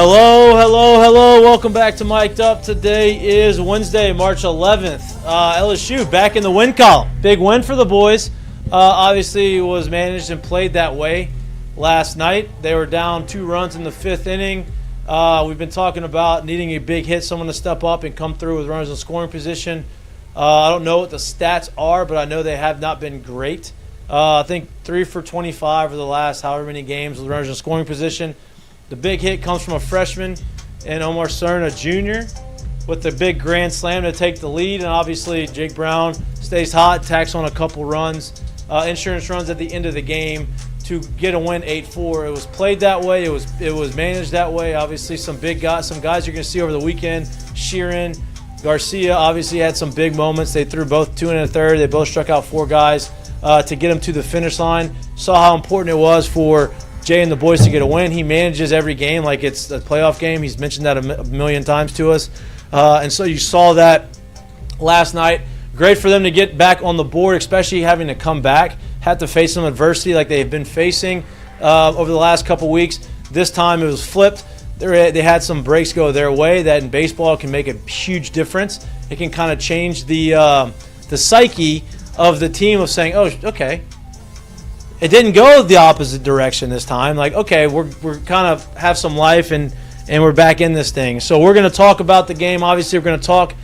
Hello, hello, hello. Welcome back to Mik'd. Today is Wednesday, March 11th. LSU back in the win column. Big win for the boys. Obviously, it was managed and played that way last night. They were down 2 runs in the 5th inning. We've been talking about needing a big hit, someone to step up and come through with runners in scoring position. I don't know what the stats are, but I know they have not been great. I think 3 for 25 for the last however many games with runners in scoring position. The big hit comes from a freshman in Omar Serna Jr. with the big grand slam to take the lead. And obviously Jake Brown stays hot, tacks on a couple runs, insurance runs at the end of the game to get a win 8-4. It was played that way. It was managed that way. Obviously some guys you're going to see over the weekend. Sheeran, Garcia obviously had some big moments. They threw both 2 1/3. They both struck out 4 guys to get them to the finish line. Saw how important it was for Jay and the boys to get a win. He manages every game like it's a playoff game. He's mentioned that a million times to us. And so you saw that last night. Great for them to get back on the board, especially having to come back, had to face some adversity like they've been facing over the last couple weeks. This time it was flipped. They had some breaks go their way that in baseball can make a huge difference. It can kind of change the psyche of the team of saying, oh, okay, it didn't go the opposite direction this time. Like, okay, we're kind of have some life and we're back in this thing. So we're going to talk about the game. Obviously, we're going to talk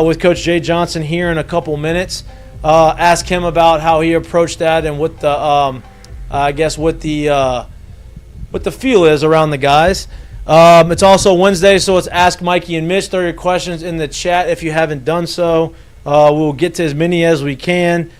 with Coach Jay Johnson here in a couple minutes. Ask him about how he approached that and what the what the feel is around the guys. It's also Wednesday, so it's Ask Mikie and Mitch. Throw your questions in the chat if you haven't done so. We'll get to as many as we can.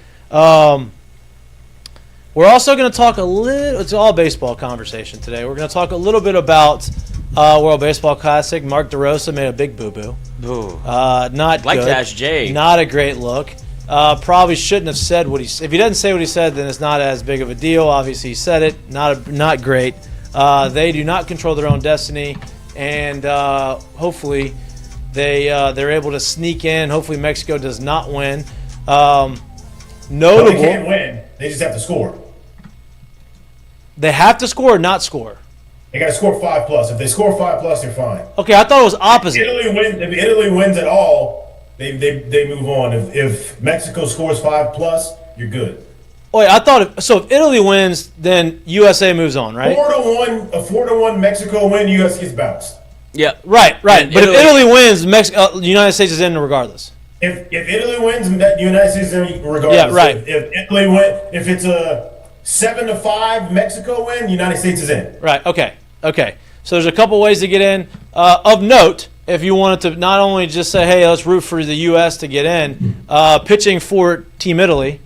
We're also going to talk a little – it's all baseball conversation today. We're going to talk a little bit about World Baseball Classic. Mark DeRosa made a big boo-boo. Not like good. To ask Jay. Not a great look. Probably shouldn't have said what he – if he doesn't say what he said, then it's not as big of a deal. Obviously, he said it. Not great. They do not control their own destiny, and hopefully they're able to sneak in. Hopefully Mexico does not win. Notable. No, they can't win. They just have to score. They have to score or not score? They got to score 5+. If they score 5+, they're fine. Okay, I thought it was opposite. If Italy wins at all, they move on. If Mexico scores 5+, you're good. Wait, I thought so. If Italy wins, then USA moves on, right? 4-1, a 4-1 Mexico win, US gets bounced. Yeah, right. And but if Italy wins, the United States is in regardless. If Italy wins, the United States is in regardless. Yeah, right. If Italy win, if it's a 7-5 Mexico win, United States is in. Right. Okay. So there's a couple ways to get in. Of note, if you wanted to not only just say, hey, let's root for the U.S. to get in, pitching for Team Italy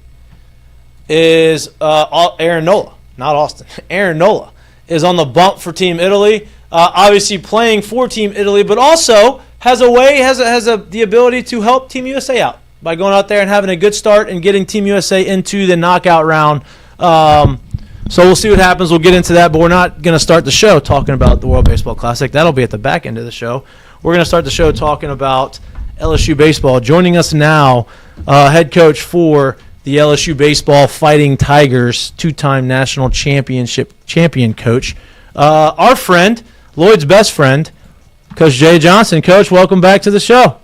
is Aaron Nola, not Austin. Aaron Nola is on the bump for Team Italy. Obviously playing for Team Italy, but also has the ability to help Team USA out by going out there and having a good start and getting Team USA into the knockout round. So we'll see what happens. We'll get into that, but we're not going to start the show talking about the World Baseball Classic. That'll be at the back end of the show. We're going to start the show talking about LSU Baseball. Joining us now, head coach for the LSU Baseball Fighting Tigers, 2-time national champion coach, our friend, Lloyd's best friend, Coach Jay Johnson. Coach, welcome back to the show.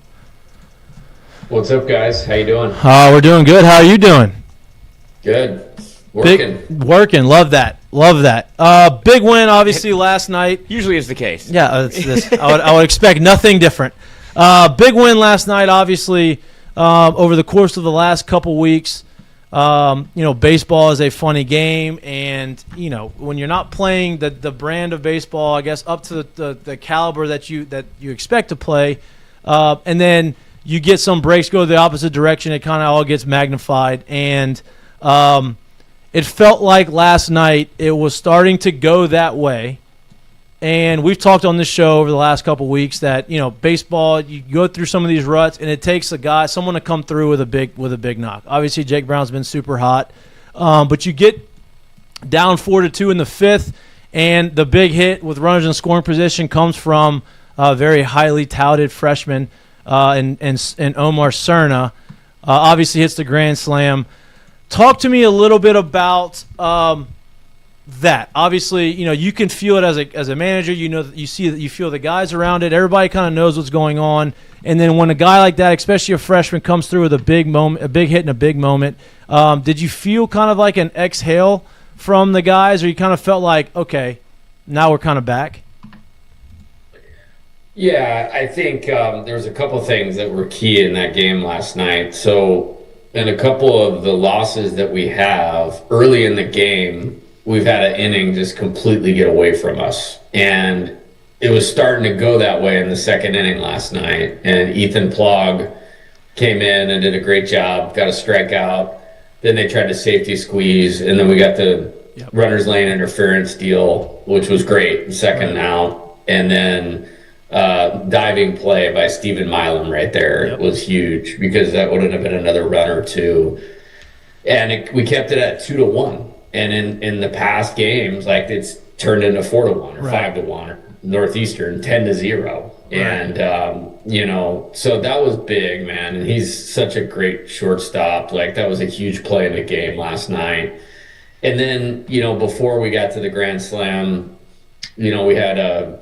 What's up, guys? How you doing? We're doing good. How are you doing? Good. Working. Love that. Big win, obviously, last night. Usually is the case. Yeah, I would expect nothing different. Big win last night, obviously, over the course of the last couple weeks. Baseball is a funny game, and when you're not playing the brand of baseball, I guess up to the caliber that you expect to play, and then you get some breaks go the opposite direction, it kind of all gets magnified. And it felt like last night it was starting to go that way. And we've talked on this show over the last couple weeks that baseball, you go through some of these ruts, and it takes someone to come through with a big knock. Obviously, Jake Brown's been super hot, but you get down 4-2 in the 5th, and the big hit with runners in scoring position comes from a very highly touted freshman and Omar Serna. Obviously, hits the grand slam. Talk to me a little bit about that? Obviously, you can feel it as a manager. You feel the guys around it. Everybody kind of knows what's going on. And then when a guy like that, especially a freshman, comes through with a big moment, a big hit in a big moment, did you feel kind of like an exhale from the guys, or you kind of felt like, okay, now we're kind of back? Yeah, I think there was a couple things that were key in that game last night. So in a couple of the losses that we have early in the game, we've had an inning just completely get away from us. And it was starting to go that way in the second inning last night. And Ethan Plog came in and did a great job, got a strikeout. Then they tried to safety squeeze, and then we got the runner's lane interference deal, which was great, second out. And then diving play by Stephen Milam right there was huge, because that would have been another run or two. And we kept it at 2-1. And in the past games, like, it's turned into 4-1 or 5-1 or Northeastern 10-0. And, so that was big, man. And he's such a great shortstop. Like, that was a huge play in the game last night. And then, before we got to the Grand Slam, we had a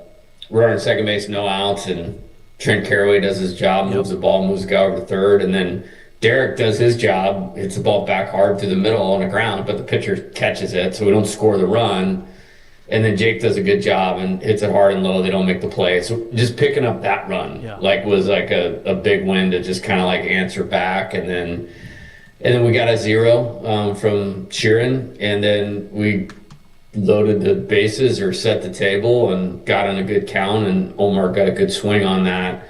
runner on second base, no outs, and Trent Caraway does his job, moves the ball, moves the guy over to third, and then Derek does his job, hits the ball back hard through the middle on the ground, but the pitcher catches it, so we don't score the run. And then Jake does a good job and hits it hard and low. They don't make the play. So just picking up that run was like a big win to just kind of like answer back. And then we got a 0 from Sheeran, and then we loaded the bases or set the table and got on a good count, and Omar got a good swing on that.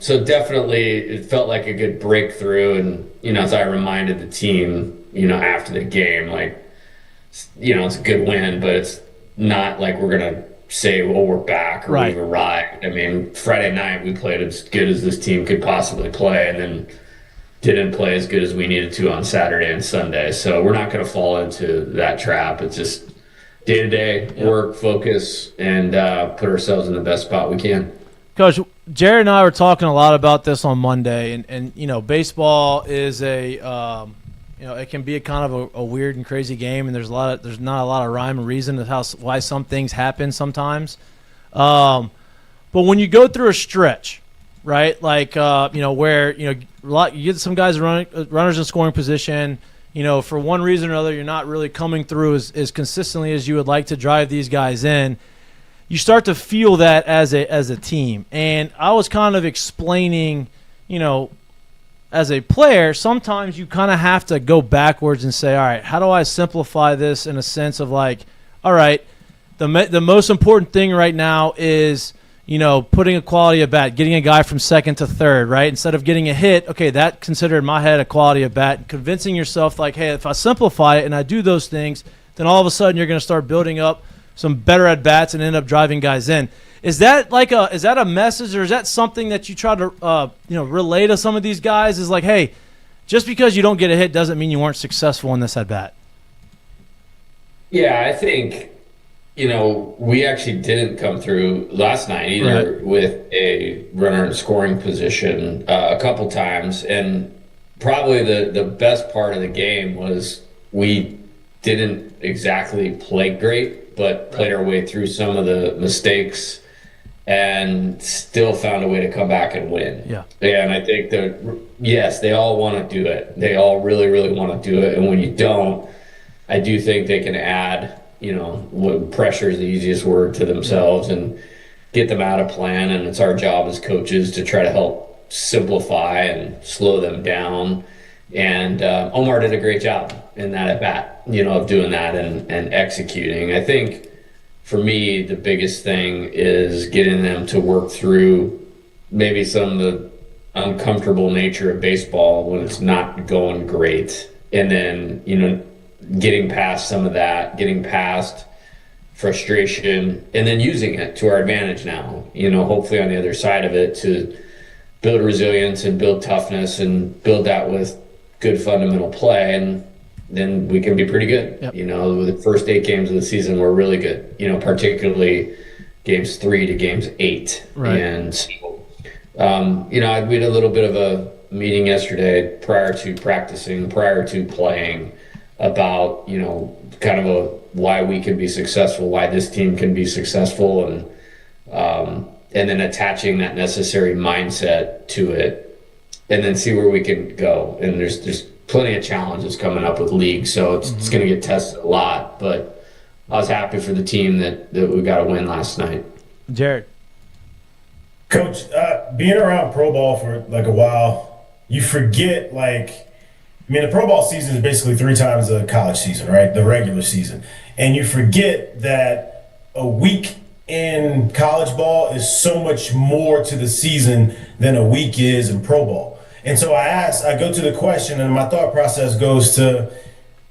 So definitely it felt like a good breakthrough. And, as I reminded the team, after the game, like, it's a good win, but it's not like we're going to say, well, we're back or we've arrived. I mean, Friday night we played as good as this team could possibly play, and then didn't play as good as we needed to on Saturday and Sunday. So we're not going to fall into that trap. It's just day-to-day work, focus, and put ourselves in the best spot we can. Coach, Jared and I were talking a lot about this on Monday, and baseball is it can be a kind of a weird and crazy game, and there's not a lot of rhyme or reason to why some things happen sometimes. But when you go through a stretch, right, like where you get some guys runners in scoring position, for one reason or another, you're not really coming through as consistently as you would like to drive these guys in. You start to feel that as a team, and I was kind of explaining, as a player, sometimes you kind of have to go backwards and say, all right, how do I simplify this in a sense of like, all right, the most important thing right now is, putting a quality at bat, getting a guy from second to third, right? Instead of getting a hit, okay, that considered in my head a quality at bat. Convincing yourself like, hey, if I simplify it and I do those things, then all of a sudden you're going to start building up some better at bats and end up driving guys in. Is that a message, or is that something that you try to relay to some of these guys? Is like, hey, just because you don't get a hit doesn't mean you weren't successful in this at bat. Yeah, I think we actually didn't come through last night either with a runner in scoring position a couple times, and probably the best part of the game was we didn't exactly play great, but played our way through some of the mistakes and still found a way to come back and win. Yeah. And I think that, yes, they all want to do it. They all really, really want to do it. And when you don't, I do think they can add, what pressure is the easiest word to themselves and get them out of plan. And it's our job as coaches to try to help simplify and slow them down. And Omar did a great job in that at bat, of doing that and executing. I think for me, the biggest thing is getting them to work through maybe some of the uncomfortable nature of baseball when it's not going great. And then, getting past some of that, getting past frustration, and then using it to our advantage now, hopefully on the other side of it, to build resilience and build toughness and build that with good fundamental play. And then we can be pretty good. Yep. With the first 8 games of the season, we're really good, particularly games 3 to games 8. Right. And, we had a little bit of a meeting yesterday prior to practicing, prior to playing, about, kind of why we can be successful, why this team can be successful, and then attaching that necessary mindset to it, and then see where we can go. And there's plenty of challenges coming up with league, so it's going to get tested a lot. But I was happy for the team that we got a win last night. Jared. Coach, being around pro ball for like a while, you forget the pro ball season is basically 3 times the college season, right? The regular season. And you forget that a week in college ball is so much more to the season than a week is in pro ball. And so I go to the question, and my thought process goes to,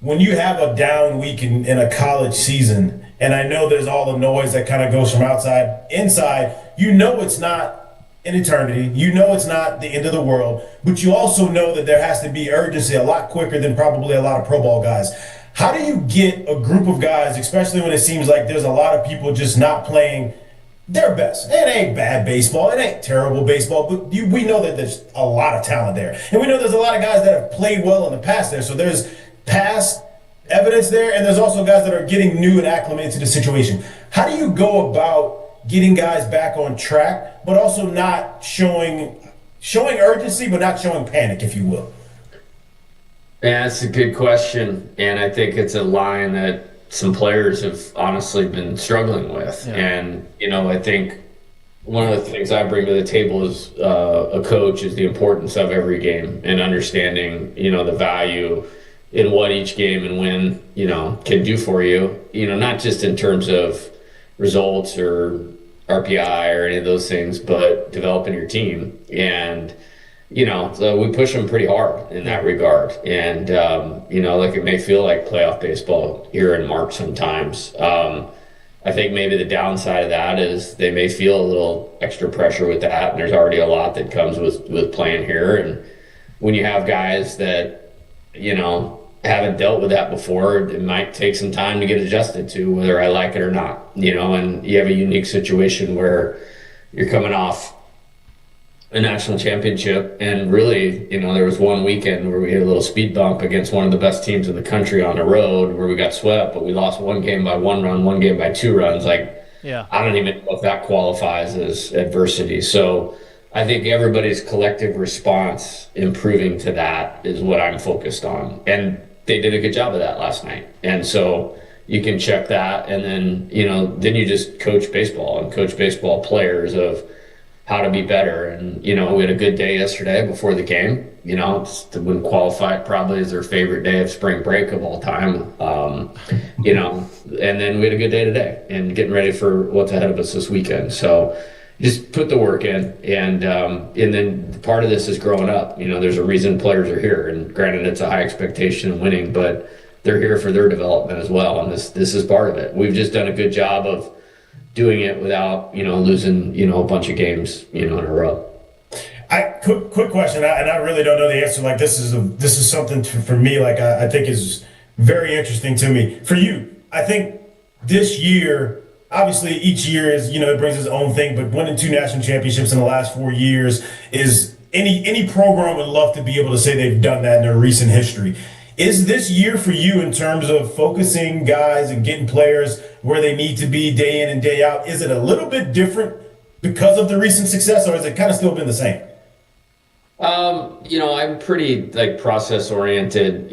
when you have a down week in a college season, and I know there's all the noise that kind of goes from inside, it's not an eternity. It's not the end of the world, but you also know that there has to be urgency a lot quicker than probably a lot of pro ball guys. How do you get a group of guys, especially when it seems like there's a lot of people just not playing their best? It ain't bad baseball. It ain't terrible baseball, but we know that there's a lot of talent there. And we know there's a lot of guys that have played well in the past there. So there's past evidence there, and there's also guys that are getting new and acclimated to the situation. How do you go about getting guys back on track, but also not showing urgency, but not showing panic, if you will? Yeah, that's a good question. And I think it's a line that some players have honestly been struggling with. Yeah. And, I think one of the things I bring to the table as a coach is the importance of every game and understanding, the value in what each game and win, can do for you, not just in terms of results or RPI or any of those things, but developing your team. And, so we push them pretty hard in that regard. And, it may feel like playoff baseball here in March sometimes. I think maybe the downside of that is they may feel a little extra pressure with that. And there's already a lot that comes with playing here. And when you have guys that, haven't dealt with that before, it might take some time to get adjusted to, whether I like it or not, and you have a unique situation where you're coming off a national championship, and really, there was one weekend where we hit a little speed bump against one of the best teams in the country on the road where we got swept, but we lost one game by 1 run, one game by 2 runs. I don't even know if that qualifies as adversity. So I think everybody's collective response improving to that is what I'm focused on. And they did a good job of that last night. And so you can check that. And then, then you just coach baseball and coach baseball players of how to be better. And, we had a good day yesterday before the game. Wouldn't qualify it probably as their favorite day of spring break of all time. And then we had a good day today and getting ready for what's ahead of us this weekend. So just put the work in, and then part of this is growing up. There's a reason players are here, and granted, it's a high expectation of winning, but they're here for their development as well, and this is part of it. We've just done a good job of doing it without losing a bunch of games in a row. Quick question, and I really don't know the answer. This is something for me. I think is very interesting to me. For you, I think this year. Obviously, each year is, it brings its own thing, but winning 2 national championships in the last 4 years is any program would love to be able to say they've done that in their recent history. Is this year for you in terms of focusing guys and getting players where they need to be day in and day out? Is it a little bit different because of the recent success, or has it kind of still been the same? I'm pretty process oriented,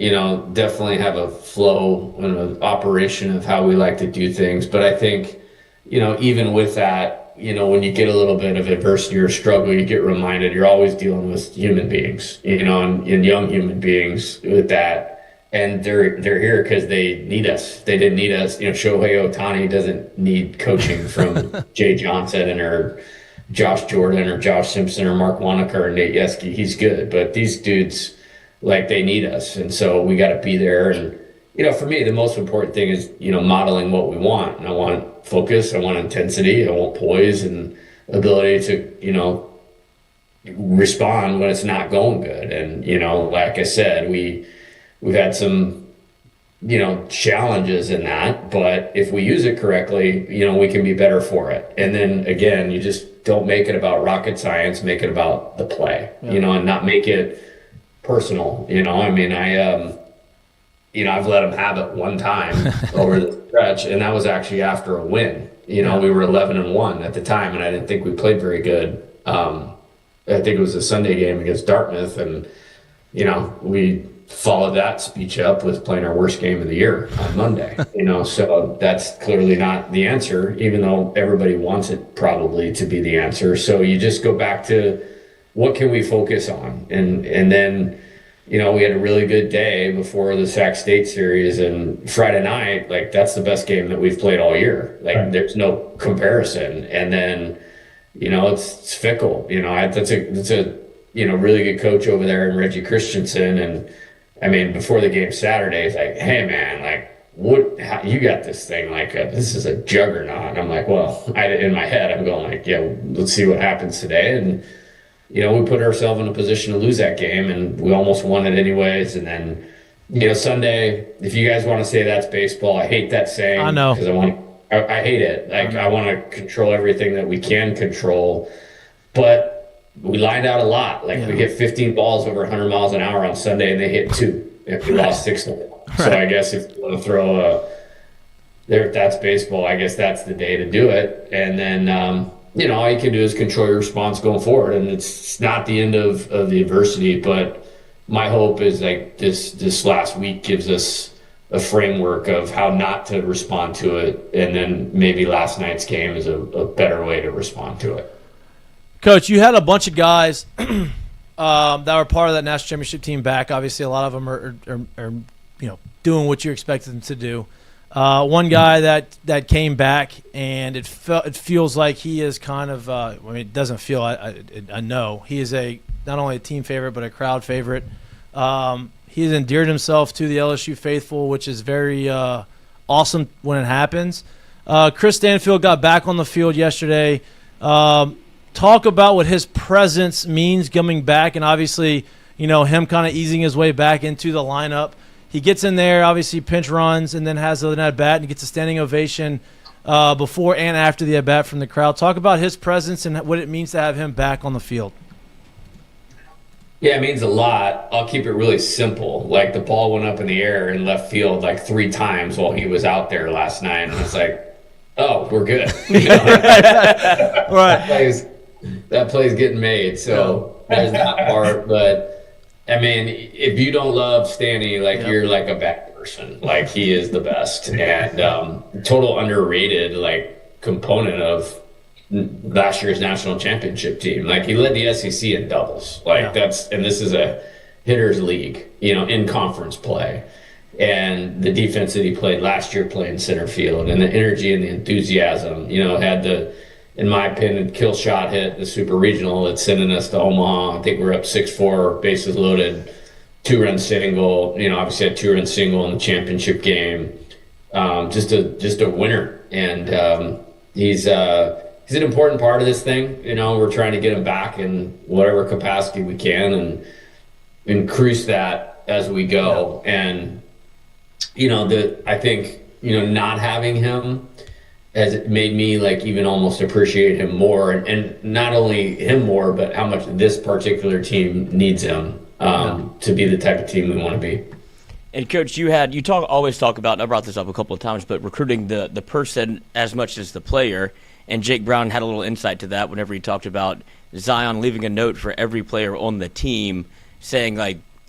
definitely have a flow and an operation of how we like to do things. But I think, even with that, when you get a little bit of adversity or struggle, you get reminded you're always dealing with human beings, and young human beings with that. And they're here because they need us. They didn't need us. Shohei Ohtani doesn't need coaching from Jay Johnson or Josh Jordan or Josh Simpson or Mark Wanamaker or Nate Yeskie. He's good, but these dudes, they need us. And so we got to be there. And, for me, the most important thing is, modeling what we want. And I want focus, I want intensity, I want poise and ability to, respond when it's not going good. And, like I said, we've had some, challenges in that, but if we use it correctly, we can be better for it. And then again, you just don't make it about rocket science, make it about the play, and not make it personal. I've let them have it one time over the stretch, and that was actually after a win. We were 11-1 at the time, and I didn't think we played very good. I think it was a Sunday game against Dartmouth, and we followed that speech up with playing our worst game of the year on Monday. So that's clearly not the answer, even though everybody wants it probably to be the answer. So you just go back to what can we focus on, and then we had a really good day before the Sac State series, and Friday night, like, that's the best game that we've played all year. Like, right. There's no comparison. And then it's fickle. That's a really good coach over there in Reggie Christensen. And I mean, before the game Saturday, it's like, hey man, like, how you got this thing like this is a juggernaut. And I'm like, well, in my head, I'm going like, yeah, let's see what happens today. And we put ourselves in a position to lose that game, and we almost won it anyways. And then, Sunday, if you guys want to say that's baseball, I hate that saying. I know. Because I hate it. Like, I want to control everything that we can control. But we lined out a lot. Like, we hit 15 balls over 100 miles an hour on Sunday, and they hit 2. If we lost 6 to 1. Right. So I guess if you want to throw if that's baseball, I guess that's the day to do it. And then, all you can do is control your response going forward. And it's not the end of the adversity, but my hope is like this last week gives us a framework of how not to respond to it. And then maybe last night's game is a better way to respond to it. Coach, you had a bunch of guys that were part of that national championship team back. Obviously, a lot of them are doing what you expected them to do. One guy that came back, and it feels like he is kind of it doesn't feel, I know he is not only a team favorite but a crowd favorite. He's endeared himself to the LSU faithful, which is very awesome when it happens. Chris Stanfield got back on the field yesterday. Talk about what his presence means coming back, and obviously him kind of easing his way back into the lineup. He gets in there, obviously pinch runs, and then has an at-bat and gets a standing ovation before and after the at-bat from the crowd. Talk about his presence and what it means to have him back on the field. Yeah, it means a lot. I'll keep it really simple. Like, the ball went up in the air in left field like 3 times while he was out there last night, and it's like, oh, we're good. Right. That play's getting made, so there's that part, but I mean, if you don't love Stanny, you're like a bad person. Like, he is the best, and total underrated component of last year's national championship team. Like, he led the SEC in doubles. And this is a hitters league, in conference play, and the defense that he played last year playing center field, and the energy and the enthusiasm, had the, in my opinion, kill shot hit the super regional that's sending us to Omaha. I think we're up 6-4, bases loaded, 2-run single. Obviously a 2-run single in the championship game. Just a winner, and he's an important part of this thing. We're trying to get him back in whatever capacity we can and increase that as we go. And I think not having him has made me even almost appreciate him more, and not only him more, but how much this particular team needs him to be the type of team we want to be. And Coach, you always talk about, and I brought this up a couple of times, but recruiting the person as much as the player. And Jake Brown had a little insight to that whenever he talked about Zion leaving a note for every player on the team, saying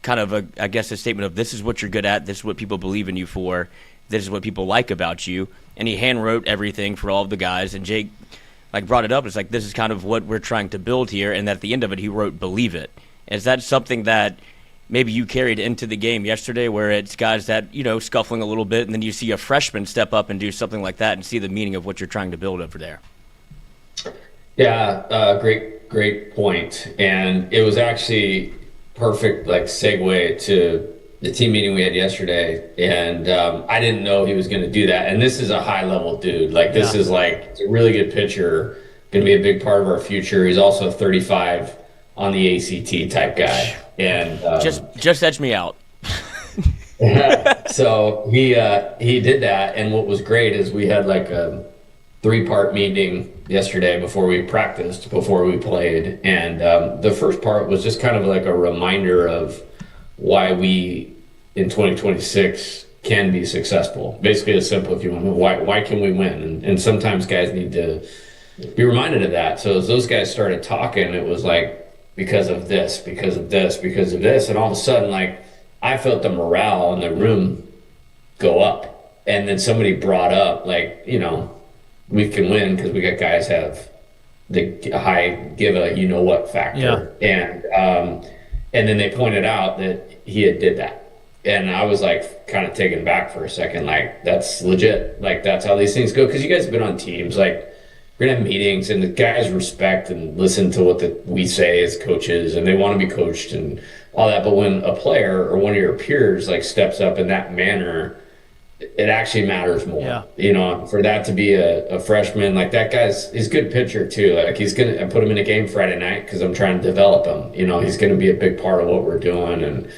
kind of a statement of, this is what you're good at, this is what people believe in you for, this is what people like about you. And he hand wrote everything for all of the guys, and Jake brought it up. It's this is kind of what we're trying to build here, and at the end of it he wrote believe it. Is that something that maybe you carried into the game yesterday, where it's guys that scuffling a little bit, and then you see a freshman step up and do something like that and see the meaning of what you're trying to build over there? Yeah, great point. And it was actually perfect segue to the team meeting we had yesterday, and I didn't know he was going to do that. And this is a high-level dude. This is it's a really good pitcher, going to be a big part of our future. He's also 35 on the ACT type guy, and just edge me out. So he did that, and what was great is we had a 3-part meeting yesterday before we practiced, before we played, and the first part was just kind of a reminder of why we in 2026 can be successful. Basically, as simple if you want to, why can we win? And sometimes guys need to be reminded of that. So as those guys started talking, it was like, because of this, because of this, because of this. And all of a sudden, like, I felt the morale in the room go up. And then somebody brought up, like, we can win because we got guys have the high give a you-know-what factor. Yeah. And then they pointed out that he did that. And I was, like, kind of taken back for a second. Like, that's legit. Like, that's how these things go. Because you guys have been on teams. Like, we're going to have meetings, and the guys respect and listen to what we say as coaches, and they want to be coached and all that. But when a player or one of your peers, like, steps up in that manner, it actually matters more. Yeah. For that to be a freshman, like, that he's a good pitcher, too. Like, I put him in a game Friday night because I'm trying to develop him. He's going to be a big part of what we're doing. And,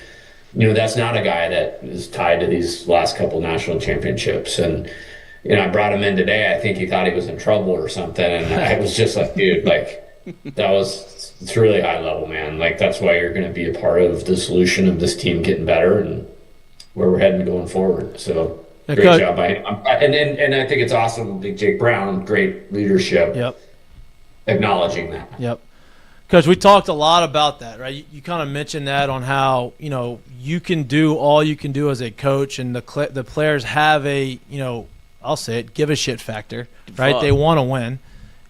that's not a guy that is tied to these last couple national championships. And, I brought him in today. I think he thought he was in trouble or something. And I was just like, dude, like, it's really high level, man. Like, that's why you're going to be a part of the solution of this team getting better and where we're heading going forward. So great job by him. And I think it's awesome. Jake Brown, great leadership. Yep. Acknowledging that. Yep. Because we talked a lot about that, right? You kind of mentioned that on how, you can do all you can do as a coach, and the players have a, I'll say it, give a shit factor, right? They want to win.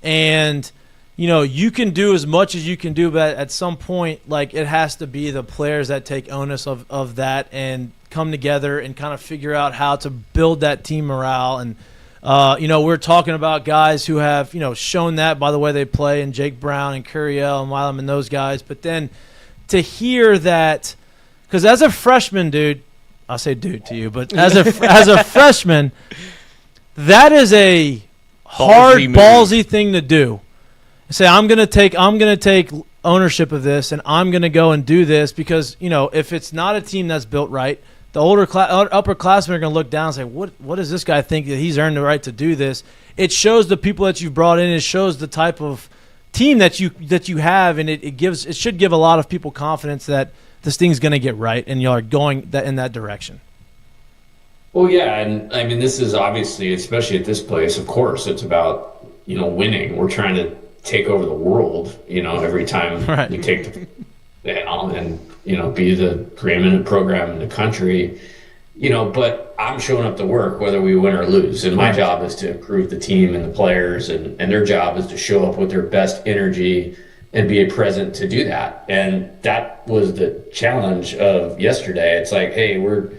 And, you can do as much as you can do, but at some point, like, it has to be the players that take onus of that and come together and kind of figure out how to build that team morale. And, we're talking about guys who have, shown that by the way they play, and Jake Brown and Curiel and Milam and those guys. But then to hear that, because as a freshman, dude, I'll say dude to you, but as a freshman, that is a hard, ballsy thing to do. Say, I'm gonna take ownership of this, and I'm gonna go and do this because if it's not a team that's built right, the upperclassmen are gonna look down and say, what does this guy think that he's earned the right to do this? It shows the people that you've brought in. It shows the type of team that you have, and it should give a lot of people confidence that this thing's gonna get right, and y'all are going in that direction. Well, yeah, and I mean, this is obviously, especially at this place, of course, it's about, winning. We're trying to take over the world, every time we take and, be the preeminent program in the country, but I'm showing up to work whether we win or lose. And my job is to improve the team and the players, and their job is to show up with their best energy and be present to do that. And that was the challenge of yesterday. It's like, hey, we're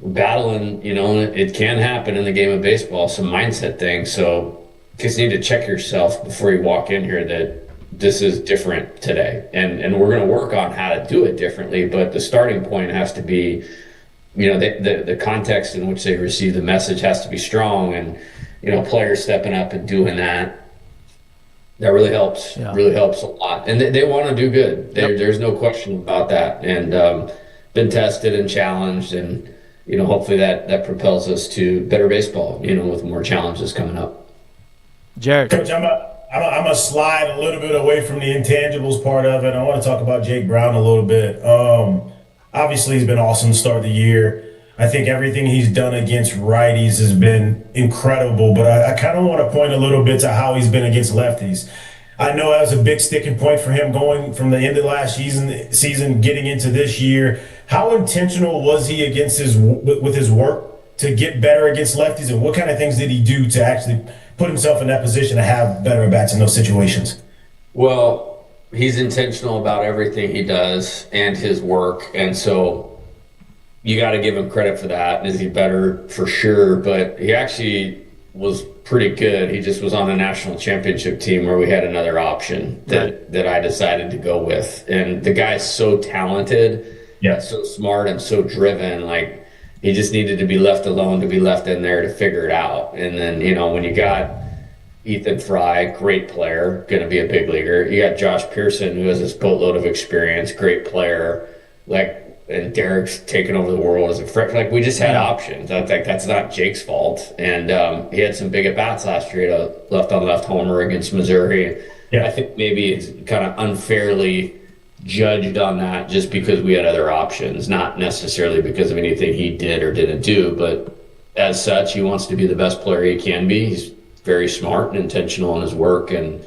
battling, it can happen in the game of baseball, some mindset things. So you just need to check yourself before you walk in here that this is different today. And we're going to work on how to do it differently. But the starting point has to be, the context in which they receive the message has to be strong. And, players stepping up and doing that really helps, really helps a lot. And they want to do good. There's no question about that. And been tested and challenged, and hopefully that propels us to better baseball, with more challenges coming up. Jared. Coach, I'm going to slide a little bit away from the intangibles part of it. I want to talk about Jake Brown a little bit. Obviously, he's been awesome to start the year. I think everything he's done against righties has been incredible, but I kind of want to point a little bit to how he's been against lefties. I know that was a big sticking point for him going from the end of last season getting into this year. How intentional was he against with his work to get better against lefties, and what kind of things did he do to actually put himself in that position to have better at-bats in those situations? Well, he's intentional about everything he does and his work, and so you got to give him credit for that. Is he better? For sure, but he actually was pretty good. He just was on a national championship team where we had another option that I decided to go with. And the guy's so talented, so smart and so driven. Like, he just needed to be left alone, to be left in there to figure it out. And then, when you got Ethan Fry, great player, going to be a big leaguer. You got Josh Pearson, who has this boatload of experience, great player. And Derek's taken over the world as a freshman. Like, we just had options. I think that's not Jake's fault. And he had some big at-bats last year. He had a left-on-left homer against Missouri. Yeah. I think maybe it's kind of unfairly judged on that just because we had other options, not necessarily because of anything he did or didn't do, but as such, he wants to be the best player he can be. He's very smart and intentional in his work, and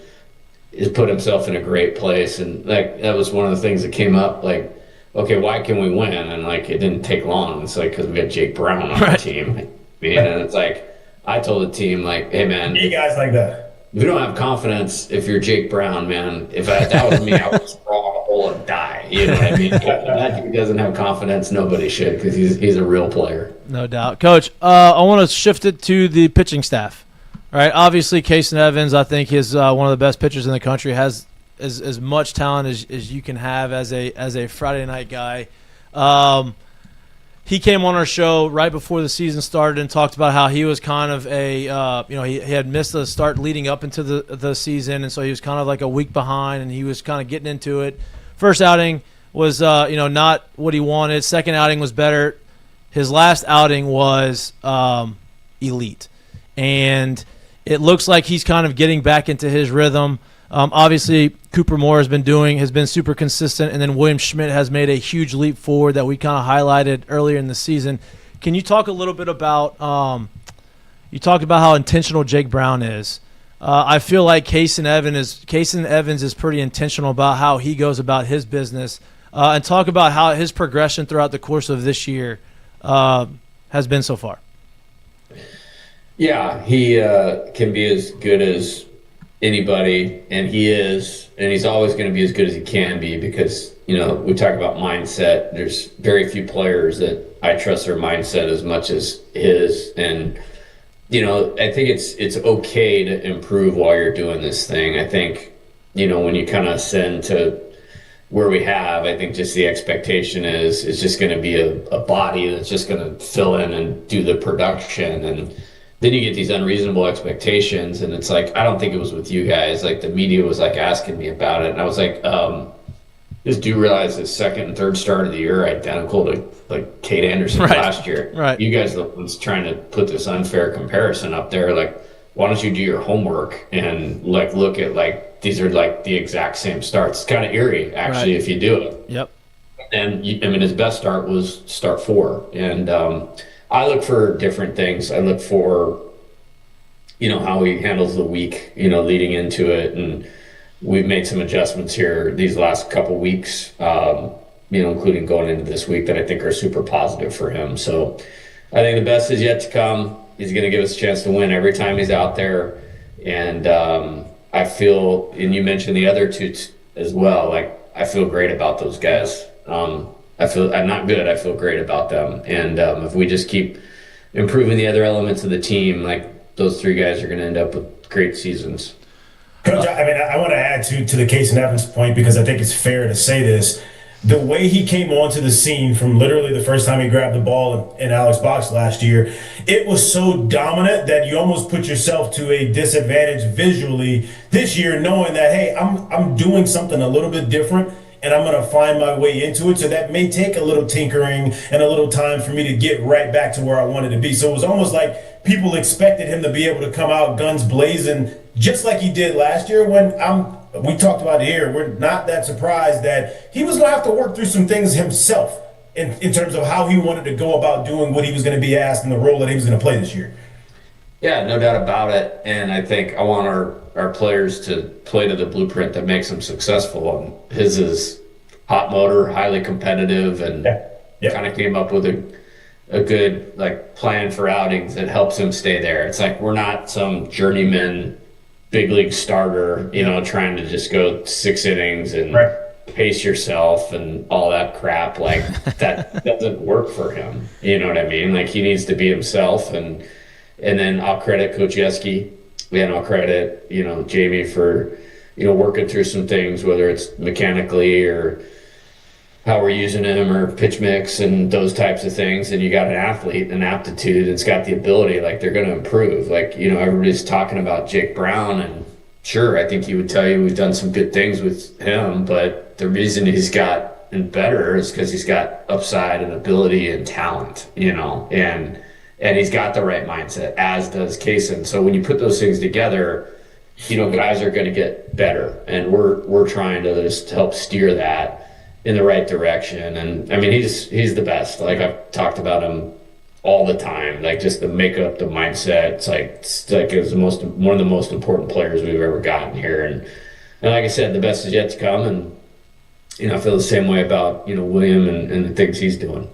has put himself in a great place. And like, that was one of the things that came up, like, okay, why can we win? And like, it didn't take long. It's like, because we got Jake Brown on the team. And it's like, I told the team, like, hey man, you guys like that. If you don't have confidence, if you're Jake Brown, man, if that was me, I would sprawl a hole and die. You know what I mean? If he doesn't have confidence, nobody should, because he's a real player. No doubt. Coach, I want to shift it to the pitching staff. All right, obviously, Casey Evans, I think, is one of the best pitchers in the country, has as much talent as you can have as a Friday night guy. He came on our show right before the season started and talked about how he was kind of he had missed the start leading up into the season, and so he was kind of like a week behind, and he was kind of getting into it. First outing was not what he wanted. Second outing was better. His last outing was elite, and it looks like he's kind of getting back into his rhythm. Obviously, Cooper Moore has been super consistent, and then William Schmidt has made a huge leap forward that we kind of highlighted earlier in the season. Can you talk a little bit about you talked about how intentional Jake Brown is. I feel like Casey Evans is pretty intentional about how he goes about his business, and talk about how his progression throughout the course of this year has been so far. Yeah, he can be as good as anybody, and he's always going to be as good as he can be, because we talk about mindset. There's very few players that I trust their mindset as much as his, and I think it's okay to improve while you're doing this thing. I think when you kind of ascend to where we have, I think just the expectation is it's just going to be a body that's just going to fill in and do the production, and then you get these unreasonable expectations, and it's like, I don't think it was with you guys. Like, the media was like asking me about it, and I was like, just do realize the second and third start of the year are identical to like Kate Anderson last year. Right. You guys are the ones trying to put this unfair comparison up there. Like, why don't you do your homework and like look at like these are like the exact same starts? It's kind of eerie actually if you do it. Yep. And his best start was start 4, and I look for different things. I look for, how he handles the week, leading into it. And we've made some adjustments here these last couple weeks, including going into this week, that I think are super positive for him. So I think the best is yet to come. He's going to give us a chance to win every time he's out there. And I feel, and you mentioned the other two as well, like I feel great about those guys. I'm not good. I feel great about them. And if we just keep improving the other elements of the team, like those 3 guys are going to end up with great seasons. Coach, I want to add to the Casey Evans point, because I think it's fair to say this. The way he came onto the scene from literally the first time he grabbed the ball in Alex box last year, it was so dominant that you almost put yourself to a disadvantage visually this year, knowing that, hey, I'm doing something a little bit different, and I'm going to find my way into it. So that may take a little tinkering and a little time for me to get right back to where I wanted to be. So it was almost like people expected him to be able to come out guns blazing, just like he did last year. We talked about it here. We're not that surprised that he was going to have to work through some things himself in terms of how he wanted to go about doing what he was going to be asked and the role that he was going to play this year. Yeah, no doubt about it. And I think I want our players to play to the blueprint that makes them successful. And his is hot motor, highly competitive, and kind of came up with a good like plan for outings that helps him stay there. It's like we're not some journeyman big league starter, trying to just go 6 innings and pace yourself and all that crap. Like that doesn't work for him. You know what I mean? Like he needs to be himself, and then I'll credit Coach Yeski, and I'll credit, Jamie for, working through some things, whether it's mechanically or how we're using him or pitch mix and those types of things. And you got an athlete, an aptitude, it's got the ability, like they're going to improve. Like, everybody's talking about Jake Brown, and sure, I think he would tell you we've done some good things with him, but the reason he's gotten better is because he's got upside and ability and talent, and he's got the right mindset, as does Kaysen. So when you put those things together, guys are going to get better, and we're trying to just help steer that. in the right direction. And I mean, he's the best. Like, I've talked about him all the time. Like, just the makeup, the mindset. It's like it was one of the most important players we've ever gotten here. And like I said, the best is yet to come. And I feel the same way about William and the things he's doing.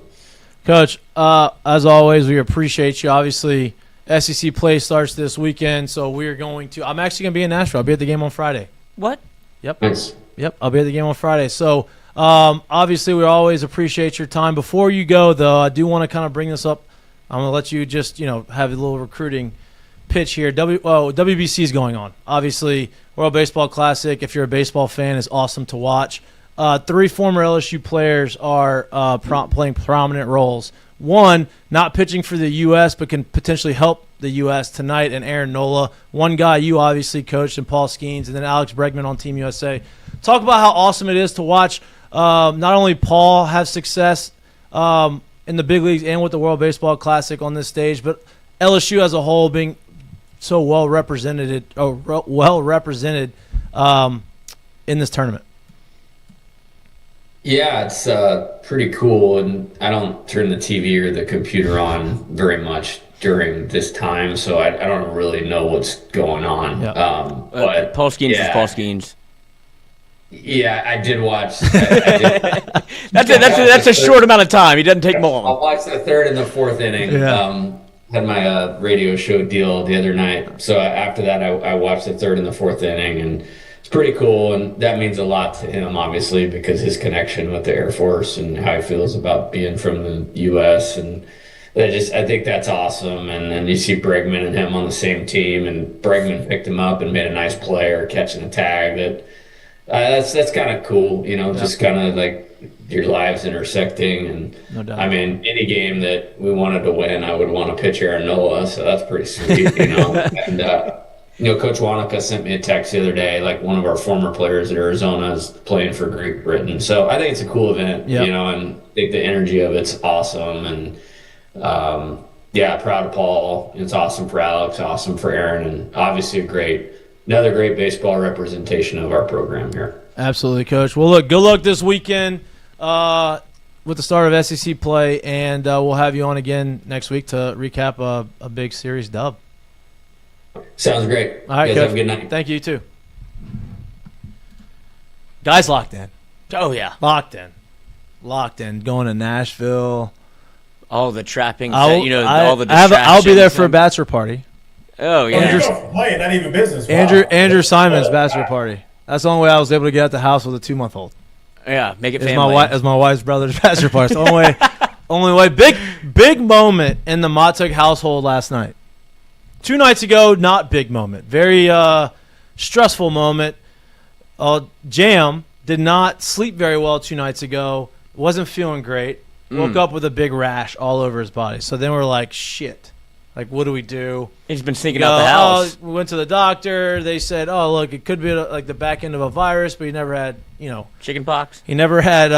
Coach, as always, we appreciate you. Obviously, SEC play starts this weekend, so we're going to – I'm actually going to be in Nashville. I'll be at the game on Friday. What? Yep. Nice. Yep, I'll be at the game on Friday. So, obviously, we always appreciate your time. Before you go, though, I do want to kind of bring this up. I'm going to let you just, have a little recruiting pitch here. WBC is going on. Obviously, World Baseball Classic, if you're a baseball fan, is awesome to watch. 3 former LSU players are playing prominent roles. One, not pitching for the U.S., but can potentially help the U.S. tonight, and Aaron Nola. One guy you obviously coached, and Paul Skeens, and then Alex Bregman on Team USA. Talk about how awesome it is to watch not only Paul have success in the big leagues and with the World Baseball Classic on this stage, but LSU as a whole being so well represented in this tournament. Yeah, it's pretty cool, and I don't turn the TV or the computer on very much during this time, so I don't really know what's going on. Yeah. But Paul Skeens is Paul Skeens. Yeah, I did watch. I did. That's a short amount of time. He doesn't take long. I'll watch the 3rd and the 4th inning. Yeah. Had my radio show deal the other night, so after that, I watched the 3rd and the 4th inning, and it's pretty cool, and that means a lot to him, obviously, because his connection with the Air Force and how he feels about being from the U.S. and I think that's awesome. And then you see Bregman and him on the same team, and Bregman picked him up and made a nice play or catching a tag. That's kind of cool, just kind of like your lives intersecting. And no doubt. I mean, any game that we wanted to win, I would want to pitch Aaron Nola, so that's pretty sweet, And Coach Wanaka sent me a text the other day, like one of our former players at Arizona is playing for Great Britain. So I think it's a cool event, and I think the energy of it's awesome. And proud of Paul. It's awesome for Alex, awesome for Aaron, and obviously another great baseball representation of our program here. Absolutely, Coach. Well, look, good luck this weekend with the start of SEC play, and we'll have you on again next week to recap a big series dub. Sounds great. All right, you guys Coach. have a good night. Thank you, too. Guys locked in. Oh, yeah. Locked in. Going to Nashville. All the trappings, all the distractions. I'll be there for a bachelor party. Oh, yeah. Play, not even business. Wow. Andrew Simon's bachelor party. That's the only way I was able to get out the house with a 2-month-old. Yeah, make it family. As my wife's brother's bachelor party. It's the only way. Big moment in the Mahtook household last night. 2 nights ago, not big moment. Very stressful moment. Jam did not sleep very well 2 nights ago. Wasn't feeling great. Woke up with a big rash all over his body. So then we're like, shit. Like, what do we do? He's been sneaking out the house. We went to the doctor. They said, oh, look, it could be like the back end of a virus, but he never had, chicken pox. He never had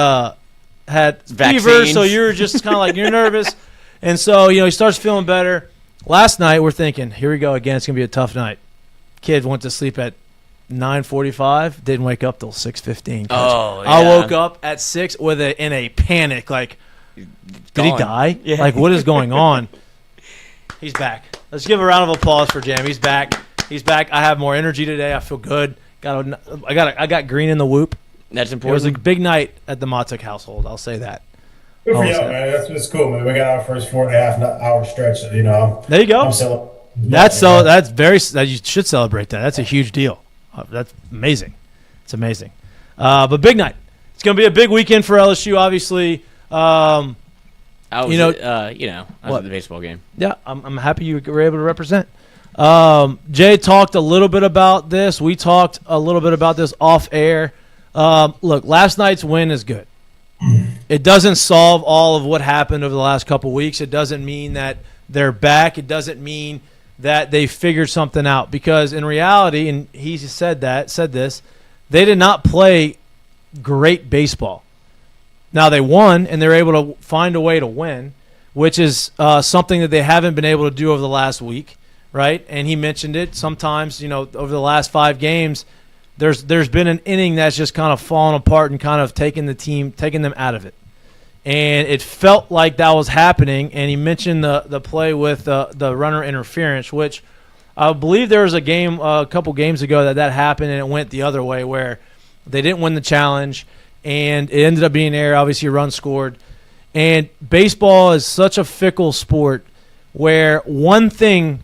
fever, Vaccines. so you're just kind of like, you're nervous. And so, he starts feeling better. Last night, we're thinking, here we go again. It's going to be a tough night. Kid went to sleep at 9:45, didn't wake up till 6:15. Oh, yeah. I woke up at 6 in a panic, like, did he die? Yeah. Like, what is going on? He's back. Let's give a round of applause for Jam. He's back. I have more energy today. I feel good. I got green in the whoop. That's It important. was a big night at the Mahtook household. I'll say that. Good for you, man. That's cool, man. We got our first 4.5 hour stretch. There you go. I'm celebrating. You should celebrate that. That's a huge deal. That's amazing. It's amazing. But big night. It's going to be a big weekend for LSU, obviously. I was you know- at the baseball game. Yeah, I'm happy you were able to represent. Jay talked a little bit about this. We talked a little bit about this off air. Look, last night's win is good. It doesn't solve all of what happened over the last couple weeks. It doesn't mean that they're back. It doesn't mean that they figured something out. Because in reality, and he said this, they did not play great baseball. Now they won, and they're able to find a way to win, which is something that they haven't been able to do over the last week, right? And he mentioned it. Sometimes, over the last 5 games, there's been an inning that's just kind of fallen apart and kind of taking them out of it. And it felt like that was happening. And he mentioned the play with the runner interference, which I believe there was a couple games ago that happened, and it went the other way where they didn't win the challenge, and it ended up being air. Obviously, a run scored. And baseball is such a fickle sport where one thing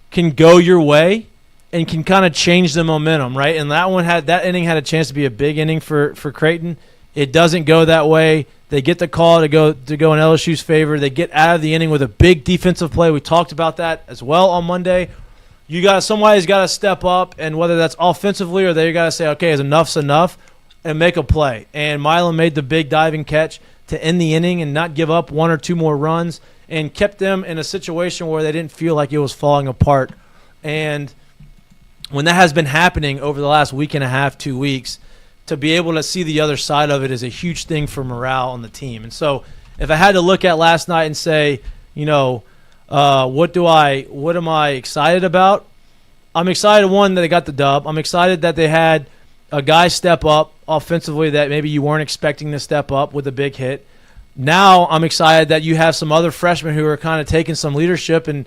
can go your way and can kind of change the momentum, right? And that inning had a chance to be a big inning for Creighton. It doesn't go that way. They get the call to go in LSU's favor. They get out of the inning with a big defensive play. We talked about that as well on Monday. Somebody's got to step up, and whether that's offensively or they got to say, okay, enough's enough, and make a play. And Milan made the big diving catch to end the inning and not give up one or two more runs, and kept them in a situation where they didn't feel like it was falling apart. And when that has been happening over the last week and a half, 2 weeks, to be able to see the other side of it is a huge thing for morale on the team. And so if I had to look at last night and say, what am I excited about? I'm excited, one, that they got the dub. I'm excited that they had a guy step up offensively that maybe you weren't expecting to step up with a big hit. Now I'm excited that you have some other freshmen who are kind of taking some leadership and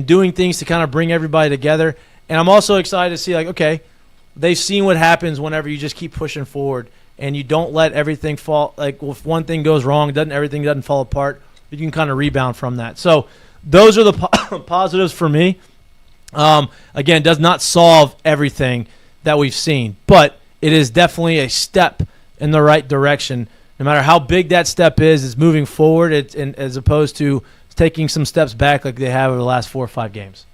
doing things to kind of bring everybody together. And I'm also excited to see, okay, they've seen what happens whenever you just keep pushing forward and you don't let everything fall. Like, if one thing goes wrong, everything doesn't fall apart. You can kind of rebound from that. So those are the positives for me. Again, does not solve everything that we've seen, but it is definitely a step in the right direction. No matter how big that step is, it's moving forward as opposed to taking some steps back like they have over the last 4 or 5 games.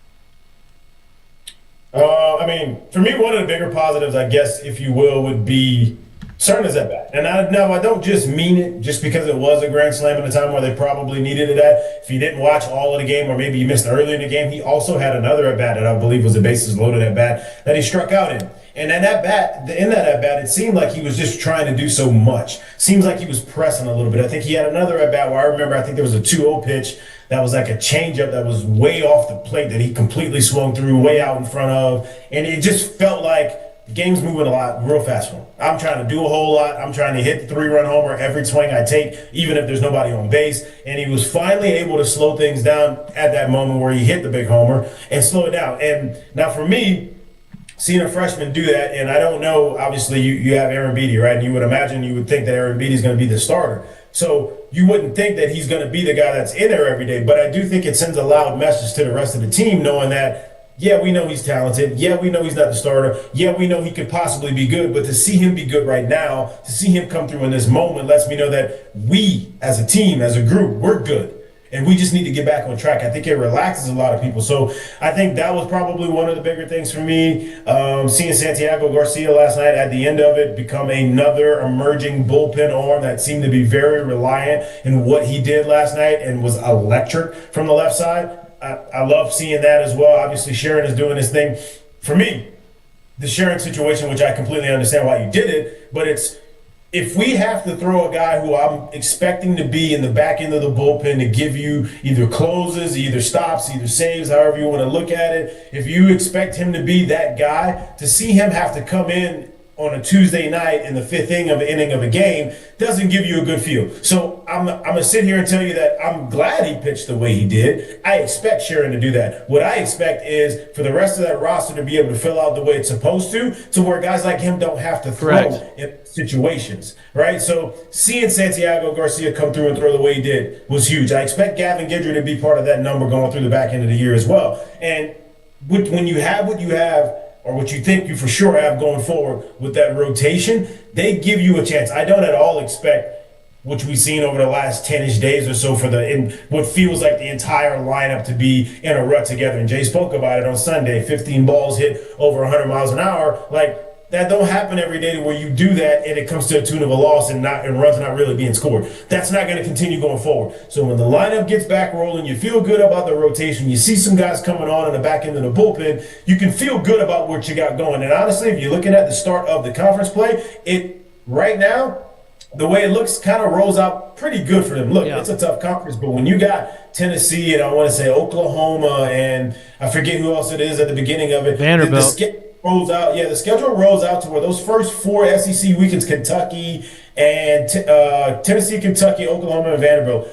For me, one of the bigger positives, I guess, if you will, would be Serna's at bat. And I don't just mean it just because it was a grand slam at a time where they probably needed it at. If you didn't watch all of the game, or maybe you missed early in the game, he also had another at bat that I believe was a bases loaded at bat that he struck out in. And in that at bat, it seemed like he was just trying to do so much. Seems like he was pressing a little bit. I think he had another at bat where I think there was a 2-0 pitch that was like a changeup that was way off the plate that he completely swung through, way out in front of. And it just felt like the game's moving a lot real fast for him. I'm trying to do a whole lot. I'm trying to hit the 3-run homer every swing I take, even if there's nobody on base. And he was finally able to slow things down at that moment where he hit the big homer and slow it down. And now for me, seeing a freshman do that, and I don't know, obviously you have Aaron Beatty, right? And you would think that Aaron Beatty is going to be the starter. So you wouldn't think that he's going to be the guy that's in there every day. But I do think it sends a loud message to the rest of the team, knowing that, yeah, we know he's talented. Yeah, we know he's not the starter. Yeah, we know he could possibly be good. But to see him be good right now, to see him come through in this moment lets me know that we, as a team, as a group, we're good. And we just need to get back on track. I think it relaxes a lot of people. So I think that was probably one of the bigger things for me. Seeing Santiago Garcia last night at the end of it become another emerging bullpen arm that seemed to be very reliant in what he did last night and was electric from the left side. I love seeing that as well. Obviously, Sharon is doing his thing. For me, the Sharon situation, which I completely understand why you did it, but it's, if we have to throw a guy who I'm expecting to be in the back end of the bullpen to give you either closes, either stops, either saves, however you want to look at it, if you expect him to be that guy, to see him have to come in on a Tuesday night in the 5th inning of a game doesn't give you a good feel. So I'm going to sit here and tell you that I'm glad he pitched the way he did. I expect Sharon to do that. What I expect is for the rest of that roster to be able to fill out the way it's supposed to where guys like him don't have to throw in situations, right? So seeing Santiago Garcia come through and throw the way he did was huge. I expect Gavin Guidry to be part of that number going through the back end of the year as well. And when you have what you have, or what you think you for sure have going forward with that rotation, they give you a chance. I don't at all expect what we've seen over the last 10-ish days or so in what feels like the entire lineup to be in a rut together. And Jay spoke about it on Sunday, 15 balls hit over 100 miles an hour. Like, that don't happen every day where you do that and it comes to a tune of a loss and runs not really being scored. That's not going to continue going forward. So when the lineup gets back rolling, you feel good about the rotation. You see some guys coming on in the back end of the bullpen. You can feel good about what you got going. And honestly, if you're looking at the start of the conference play, right now, the way it looks kind of rolls out pretty good for them. Look, It's a tough conference, but when you got Tennessee and I want to say Oklahoma and I forget who else it is at the beginning of it. Vanderbilt. rolls out. Yeah, the schedule rolls out to where those first four SEC weekends, Kentucky and Tennessee, Kentucky, Oklahoma, and Vanderbilt.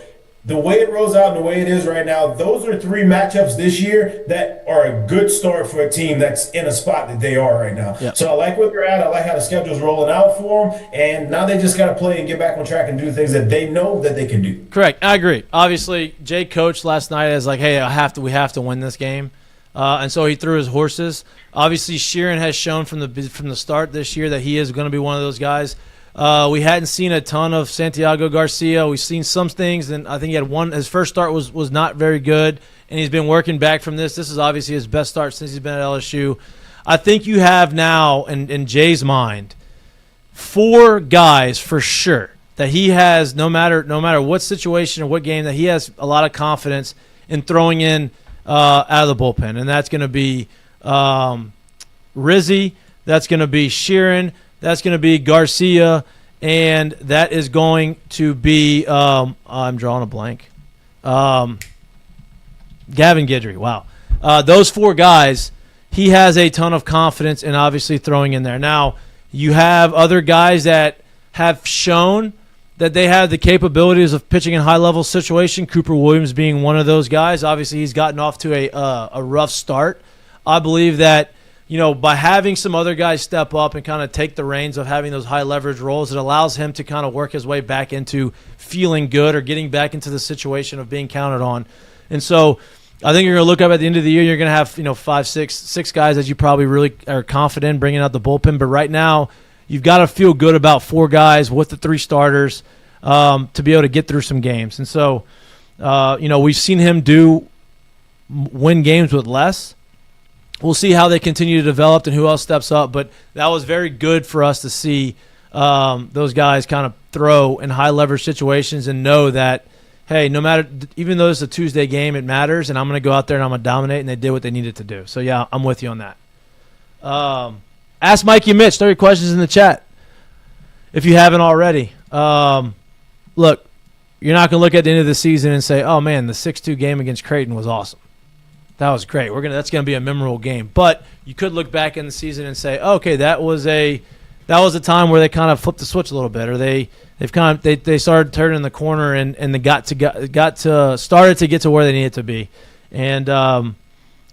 The way it rolls out and the way it is right now, those are three matchups this year that are a good start for a team that's in a spot that they are right now. Yep. So I like where they're at. I like how the schedule's rolling out for them. And now they just got to play and get back on track and do things that they know that they can do. Correct. I agree. Obviously, Jay coached last night as like, hey, we have to win this game. And so he threw his horses. Obviously, Sheeran has shown from the start this year that he is going to be one of those guys. We hadn't seen a ton of Santiago Garcia. We've seen some things, and I think he had one. His first start was not very good, and he's been working back from this. This is obviously his best start since he's been at LSU. I think you have now, in Jay's mind, 4 guys for sure that he has, no matter what situation or what game, that he has a lot of confidence in throwing in out of the bullpen, and that's going to be Rizzi, that's going to be Sheeran, that's going to be Garcia, and that is going to be I'm drawing a blank. Gavin Guidry. Wow. Those 4 guys, he has a ton of confidence in obviously throwing in there. Now, you have other guys that have shown that they have the capabilities of pitching in high-level situation, Cooper Williams being one of those guys. Obviously, he's gotten off to a rough start. I believe that, by having some other guys step up and kind of take the reins of having those high leverage roles, it allows him to kind of work his way back into feeling good or getting back into the situation of being counted on. And so I think you're going to look up at the end of the year, you're going to have, 5, 6 guys that you probably really are confident in bringing out the bullpen. But right now, you've got to feel good about 4 guys with the 3 starters to be able to get through some games. And so, we've seen him win games with less. We'll see how they continue to develop and who else steps up. But that was very good for us to see those guys kind of throw in high leverage situations and know that, hey, no matter, even though it's a Tuesday game, it matters, and I'm going to go out there and I'm going to dominate, and they did what they needed to do. So, yeah, I'm with you on that. Ask Mikey and Mitch. Throw your questions in the chat if you haven't already. Look, you're not going to look at the end of the season and say, oh, man, the 6-2 game against Creighton was awesome. That was great. That's going to be a memorable game. But you could look back in the season and say, oh, okay, that was a time where they kind of flipped the switch a little bit, or they started turning the corner and they started to get to where they needed to be. And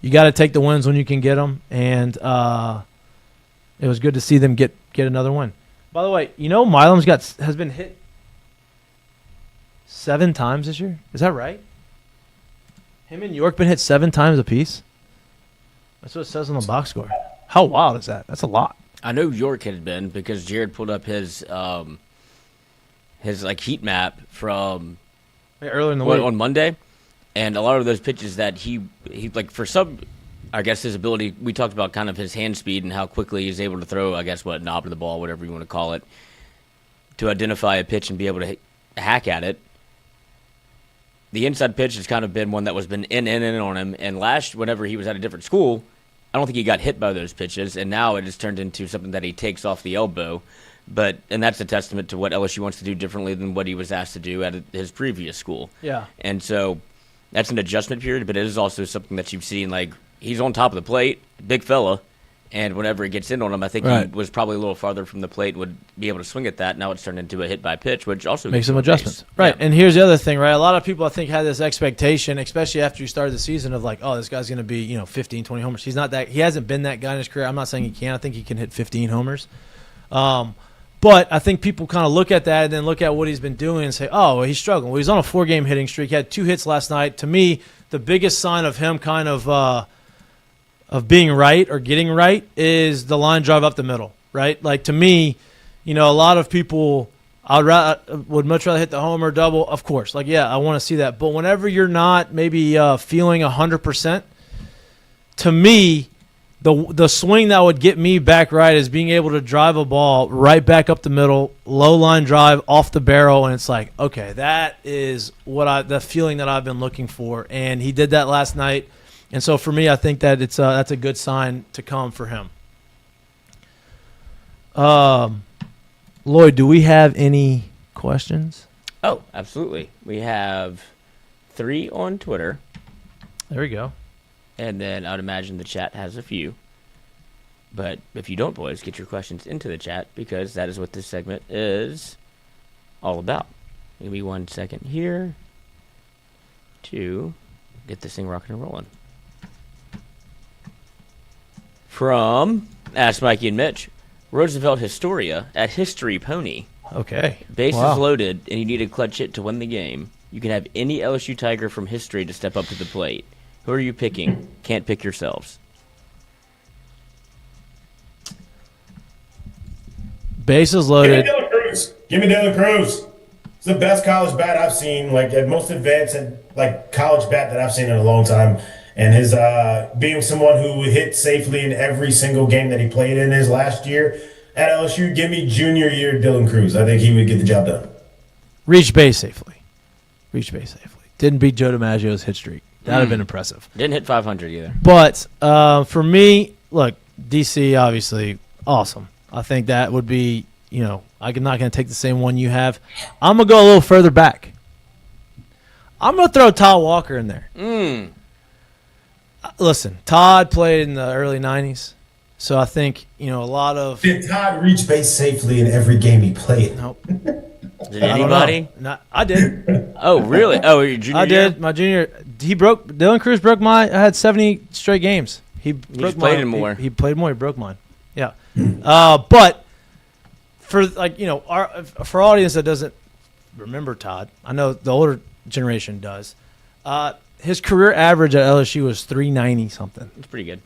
you got to take the wins when you can get them. And it was good to see them get another win. By the way, Milam's has been hit 7 times this year. Is that right? Him and York been hit 7 times apiece. That's what it says on the box score. How wild is that? That's a lot. I know York had been because Jared pulled up his heat map from earlier in the week on Monday, and a lot of those pitches that he like for some, I guess his ability. We talked about kind of his hand speed and how quickly he's able to throw. I guess knob to the ball, whatever you want to call it, to identify a pitch and be able to hack at it. The inside pitch has kind of been one that was been in on him. And whenever he was at a different school, I don't think he got hit by those pitches. And now it has turned into something that he takes off the elbow. And that's a testament to what LSU wants to do differently than what he was asked to do at his previous school. Yeah. And so that's an adjustment period, but it is also something that you've seen. Like, he's on top of the plate, big fella. And whenever it gets in on him, I think he was probably a little farther from the plate and would be able to swing at that. Now it's turned into a hit by pitch, which also makes some adjustments. Base. Right. Yeah. And here's the other thing, right? A lot of people, I think, had this expectation, especially after you started the season, of like, oh, this guy's going to be, 15, 20 homers. He's not that. He hasn't been that guy in his career. I'm not saying he can't. I think he can hit 15 homers. But I think people kind of look at that and then look at what he's been doing and say, oh, well, he's struggling. Well, he's on a 4-game hitting streak. He had 2 hits last night. To me, the biggest sign of him kind of being right or getting right is the line drive up the middle, right? Like, to me, a lot of people would much rather hit the home or double, of course. Like, yeah, I want to see that. But whenever you're not maybe feeling 100%, to me, the swing that would get me back right is being able to drive a ball right back up the middle, low line drive off the barrel, and it's like, okay, that is the feeling that I've been looking for. And he did that last night. And so for me, I think that that's a good sign to come for him. Lloyd, do we have any questions? Oh, absolutely. We have 3 on Twitter. There we go. And then I'd imagine the chat has a few. But if you don't, boys, get your questions into the chat because that is what this segment is all about. Give me 1 second here to get this thing rocking and rolling. From Ask Mikey and Mitch, Roosevelt Historia at History Pony. Okay. Bases loaded, and you need a clutch hit to win the game. You can have any LSU Tiger from history to step up to the plate. Who are you picking? Can't pick yourselves. Bases loaded. Give me Dylan Cruz. Give me Dylan Cruz. It's the best college bat I've seen, like at most advanced like college bat that I've seen in a long time. And his being someone who hit safely in every single game that he played in his last year at LSU, give me junior year Dylan Cruz. I think he would get the job done. Reached base safely. Didn't beat Joe DiMaggio's hit streak. That would have been impressive. Didn't hit 500 either. But for me, look, DC, obviously, awesome. I think that would be, I'm not going to take the same one you have. I'm going to go a little further back. I'm going to throw Todd Walker in there. Listen, Todd played in the early 90s. So I think, a lot of... Did Todd reach base safely in every game he played? Nope. Did anybody? I did. Oh, really? Oh, your junior I year? did. My junior... Dylan Cruz broke I had 70 straight games. He played in more. He played more. He broke mine. Yeah. But for, for our audience that doesn't remember Todd, I know the older generation does, his career average at LSU was 390 something. It's pretty good.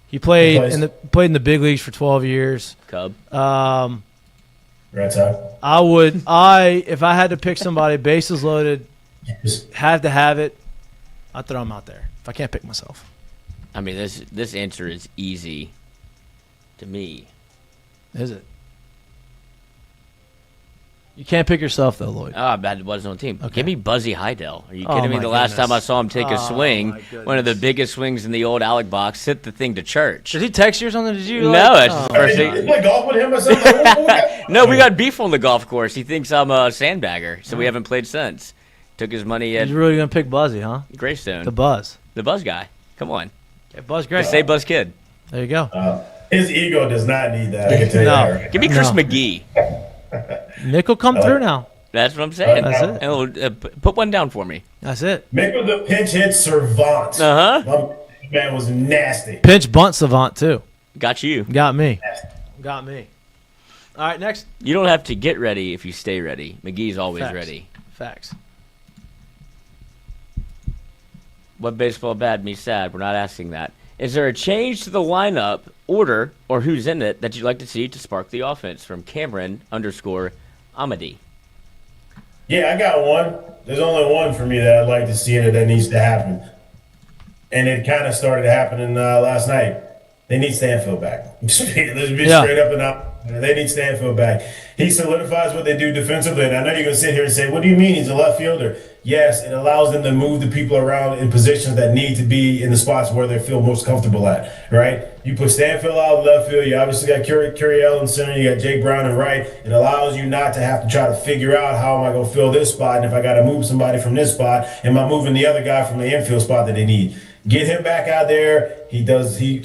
He played in the big leagues for 12 years. Cub. Right, Todd. If I had to pick somebody, bases loaded, had to have it, I'd throw him out there if I can't pick myself. I mean, this answer is easy to me. Is it? You can't pick yourself, though, Lloyd. Oh, I bet it wasn't on the team. Okay. Give me Buzzy Heidel. Are you kidding me? My The last goodness. time I saw him take a swing, my goodness. one of the biggest swings in the old Alec box, hit the thing to church. Did he text you or something? Did you? No, that's just the first Did you thing. play golf with him or something? No, we got beef on the golf course. He thinks I'm a sandbagger, so we haven't played since. Took his money at You're really going to pick Buzzy, huh? Greystone. The Buzz. The Buzz guy. Come on. Yeah, Buzz great. Say Buzz Kid. There you go. His ego does not need that. I can tell you No. that. Right? Give me Chris No. McGee. Nick will come through now. That's what I'm saying. That's it. And put one down for me. That's it. Mick was a pinch hit savant. Uh-huh. My man was nasty. Pinch bunt savant, too. Got you. Got me. All right, next. You don't have to get ready if you stay ready. McGee's always Facts. ready. Facts. What baseball bad me sad? We're not asking that. Is there a change to the lineup, order, or who's in it that you'd like to see to spark the offense? From Cameron_Amadi. Yeah, I got one. There's only one for me that I'd like to see in it that needs to happen. And it kind of started happening last night. They need Stanfield back. Let's be straight up and up. They need Stanfield back. He solidifies what they do defensively. And I know you're going to sit here and say, what do you mean he's a left fielder? Yes, it allows them to move the people around in positions that need to be in the spots where they feel most comfortable at, right? You put Stanfield out in left field. You obviously got Curiel in center. You got Jake Brown in right. It allows you not to have to try to figure out how am I going to fill this spot. And if I got to move somebody from this spot, am I moving the other guy from the infield spot that they need? Get him back out there. He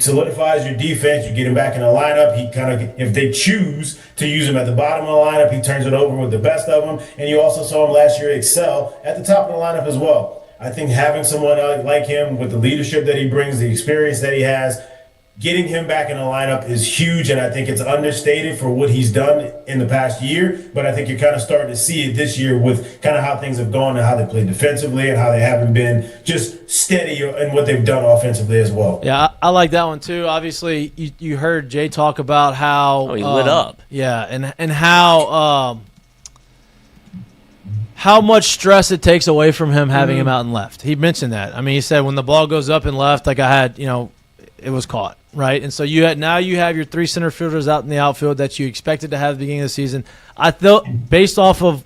solidifies your defense. You get him back in the lineup. He kind of, if they choose to use him at the bottom of the lineup, he turns it over with the best of them. And you also saw him last year excel at the top of the lineup as well. I think having someone like him with the leadership that he brings, the experience that he has, getting him back in the lineup is huge, and I think it's understated for what he's done in the past year. But I think you're kind of starting to see it this year with kind of how things have gone and how they play defensively and how they haven't been just steady in what they've done offensively as well. Yeah, I like that one too. Obviously, you heard Jay talk about how he lit up. Yeah, and how much stress it takes away from him having him out in left. He mentioned that. I mean, he said when the ball goes up and left, like I had, it was caught, right? And so you have your three center fielders out in the outfield that you expected to have at the beginning of the season. I thought, based off of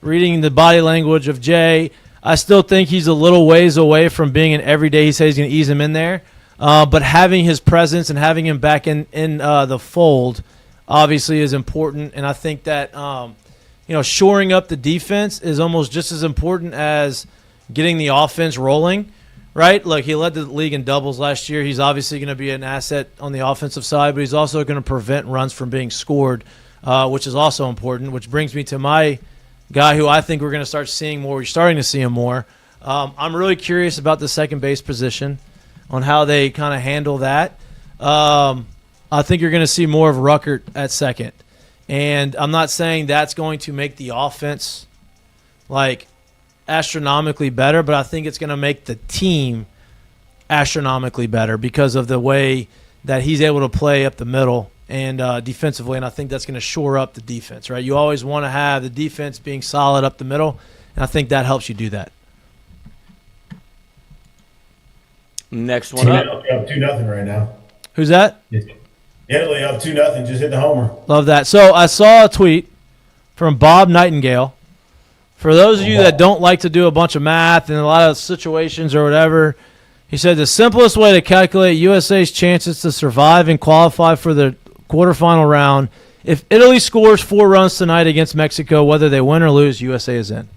reading the body language of Jay, I still think he's a little ways away from being an everyday. He says he's going to ease him in there. But having his presence and having him back in the fold obviously is important. And I think that, shoring up the defense is almost just as important as getting the offense rolling. right? Look, he led the league in doubles last year. He's obviously going to be an asset on the offensive side, but he's also going to prevent runs from being scored, which is also important, which brings me to my guy who I think we're going to start seeing more. We're starting to see him more. I'm really curious about the second base position on how they kind of handle that. I think you're going to see more of Ruckert at second. And I'm not saying that's going to make the offense like astronomically better, but I think it's going to make the team astronomically better because of the way that he's able to play up the middle and defensively, and I think that's going to shore up the defense, right? You always want to have the defense being solid up the middle, and I think that helps you do that. Next one up. 2-0 right now. Who's that? Italy up 2-0. Just hit the homer. Love that. So I saw a tweet from Bob Nightingale. For those of you that don't like to do a bunch of math and a lot of situations or whatever, he said the simplest way to calculate USA's chances to survive and qualify for the quarterfinal round, if Italy scores 4 runs tonight against Mexico, whether they win or lose, USA is in.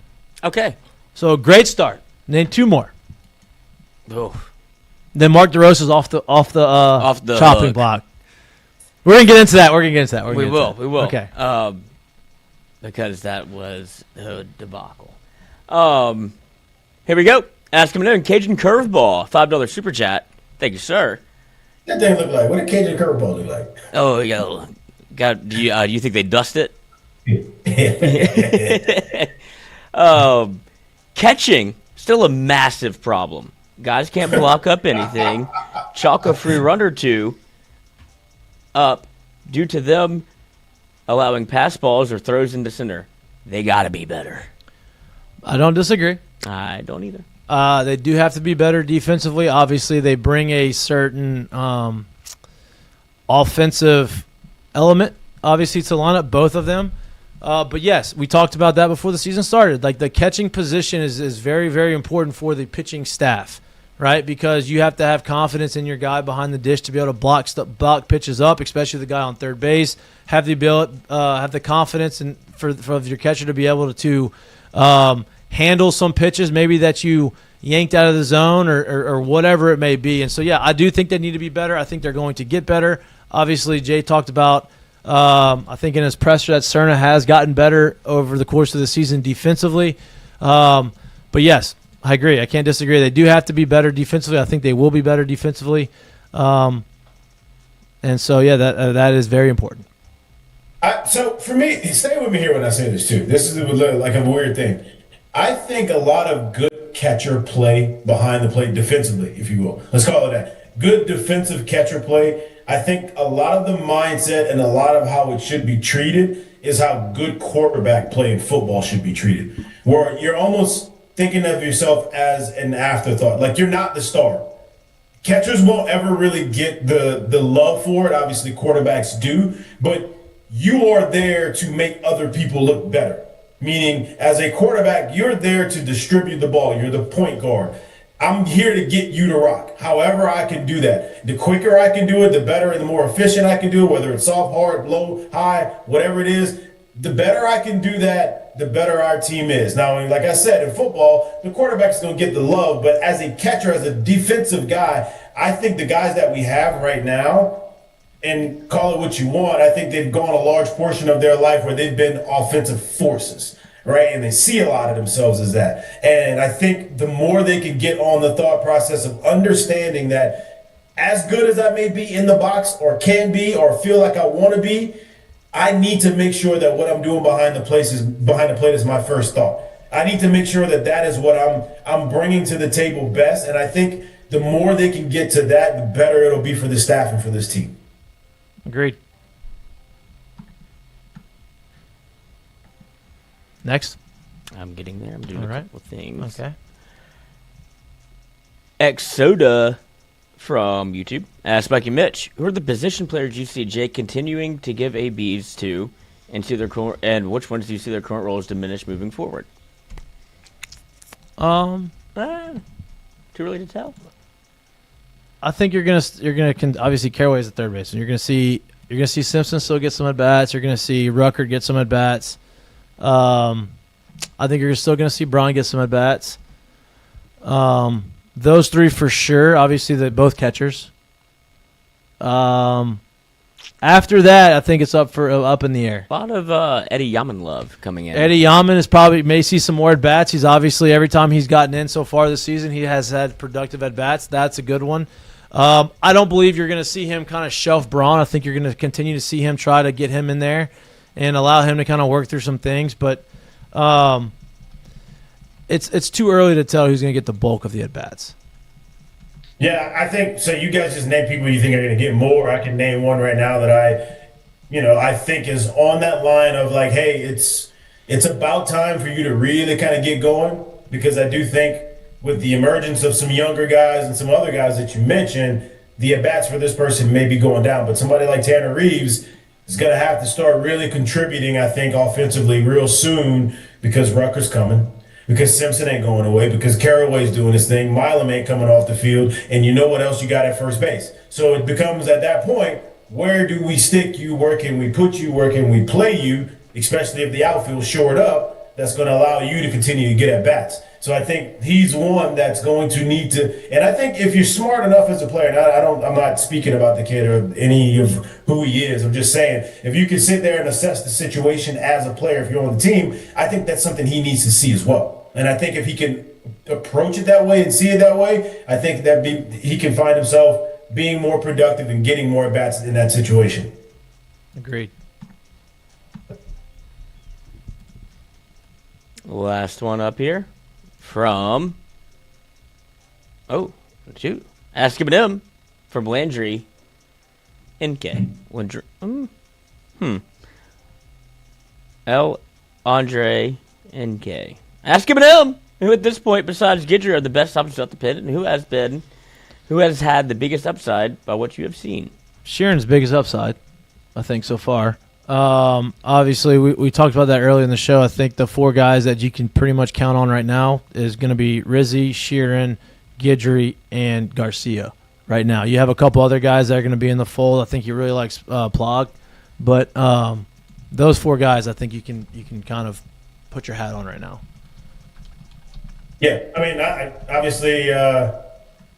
Okay. So great start. Name 2 more. Oh. Then Mark DeRosa's off the chopping block. We're gonna get into that. We will. Okay. Because that was a debacle. Here we go. Ask him in Cajun Curveball, $5 super chat. Thank you, sir. That thing look like? What did Cajun Curveball look like? Oh, yeah. God, do you think they dust it? Catching, still a massive problem. Guys can't block up anything. Chalk a free run or two up due to them allowing pass balls or throws into center. They got to be better. I don't disagree. I don't either. They do have to be better defensively. Obviously, they bring a certain offensive element, obviously, to line up both of them. But, yes, we talked about that before the season started. Like, the catching position is very, very important for the pitching staff, right? Because you have to have confidence in your guy behind the dish to be able to block pitches up, especially the guy on third base. Have the confidence for your catcher to be able to handle some pitches maybe that you yanked out of the zone or whatever it may be. And so, yeah, I do think they need to be better. I think they're going to get better. Obviously, Jay talked about, I think in his presser, that Serna has gotten better over the course of the season defensively. But, yes, I agree. I can't disagree. They do have to be better defensively. I think they will be better defensively. And so, yeah, that is very important. So, for me, stay with me here when I say this, too. This is like a weird thing. I think a lot of good catcher play behind the plate defensively, if you will. Let's call it that. Good defensive catcher play. I think a lot of the mindset and a lot of how it should be treated is how good quarterback play in football should be treated. Where you're almost thinking of yourself as an afterthought. Like, you're not the star. Catchers won't ever really get the love for it. Obviously, quarterbacks do. But you are there to make other people look better. Meaning, as a quarterback, you're there to distribute the ball. You're the point guard. I'm here to get you to rock. However I can do that. The quicker I can do it, the better and the more efficient I can do it, whether it's soft, hard, low, high, whatever it is. The better I can do that, the better our team is. Now, like I said, in football, the quarterback's going to get the love. But as a catcher, as a defensive guy, I think the guys that we have right now, and call it what you want, I think they've gone a large portion of their life where they've been offensive forces, right? And they see a lot of themselves as that. And I think the more they can get on the thought process of understanding that as good as I may be in the box or can be or feel like I want to be, I need to make sure that what I'm doing behind the plate is my first thought. I need to make sure that is what I'm bringing to the table best. And I think the more they can get to that, the better it'll be for the staff and for this team. Agreed. Next. I'm getting there. I'm doing a couple things. Okay. Exoda from YouTube asked Mikey Mitch, who are the position players you see Jake continuing to give ABs to and which ones do you see their current roles diminish moving forward? Too early to tell. I think you're gonna obviously Caraway's at third base, and you're gonna see Simpson still get some at bats. You're gonna see Ruckert get some at bats. I think you're still gonna see Braun get some at bats. Those three for sure. Obviously, they're both catchers. After that, I think it's up in the air. A lot of Eddie Yaman love coming in. Eddie Yaman may see some more at bats. He's obviously every time he's gotten in so far this season, he has had productive at bats. That's a good one. I don't believe you're going to see him kind of shelf Braun. I think you're going to continue to see him try to get him in there and allow him to kind of work through some things. But it's too early to tell who's going to get the bulk of the at bats. Yeah, I think so. You guys just name people you think are going to get more. I can name one right now that I think is on that line of like, hey, it's about time for you to really kind of get going, because I do think with the emergence of some younger guys and some other guys that you mentioned, the at-bats for this person may be going down. But somebody like Tanner Reeves is going to have to start really contributing, I think, offensively real soon, because Rutgers coming, because Simpson ain't going away, because Caraway's doing his thing, Milam ain't coming off the field, and you know what else you got at first base. So it becomes at that point, where do we stick you? Where can we put you? Where can we play you? Especially if the outfield's shored up, that's going to allow you to continue to get at bats. So I think he's one that's going to need to, and I think if you're smart enough as a player, and I'm not speaking about the kid or any of who he is, I'm just saying, if you can sit there and assess the situation as a player, if you're on the team, I think that's something he needs to see as well. And I think if he can approach it that way and see it that way, I think he can find himself being more productive and getting more at-bats in that situation. Agreed. Last one up here from Ask him him from Landry NK. L. Andre NK. Ask him him, who at this point, besides Gidger, are the best options at the pit, and who has had the biggest upside by what you have seen? Sheeran's biggest upside, I think, so far. Obviously, we talked about that earlier in the show. I think the four guys that you can pretty much count on right now is going to be Rizzi, Sheeran, Guidry, and Garcia. Right now, you have a couple other guys that are going to be in the fold. I think he really likes Plog, but those four guys, I think you can kind of put your hat on right now. Yeah, I mean, obviously,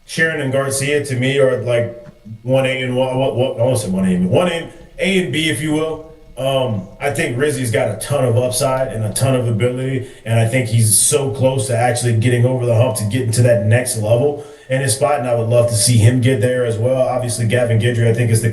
Sheeran and Garcia to me are like 1A and 1. I want to say 1A, 1A, A and B, if you will. I think Rizzi's got a ton of upside and a ton of ability, and I think he's so close to actually getting over the hump to getting to that next level in his spot, and I would love to see him get there as well. Obviously, Gavin Guidry, I think, is the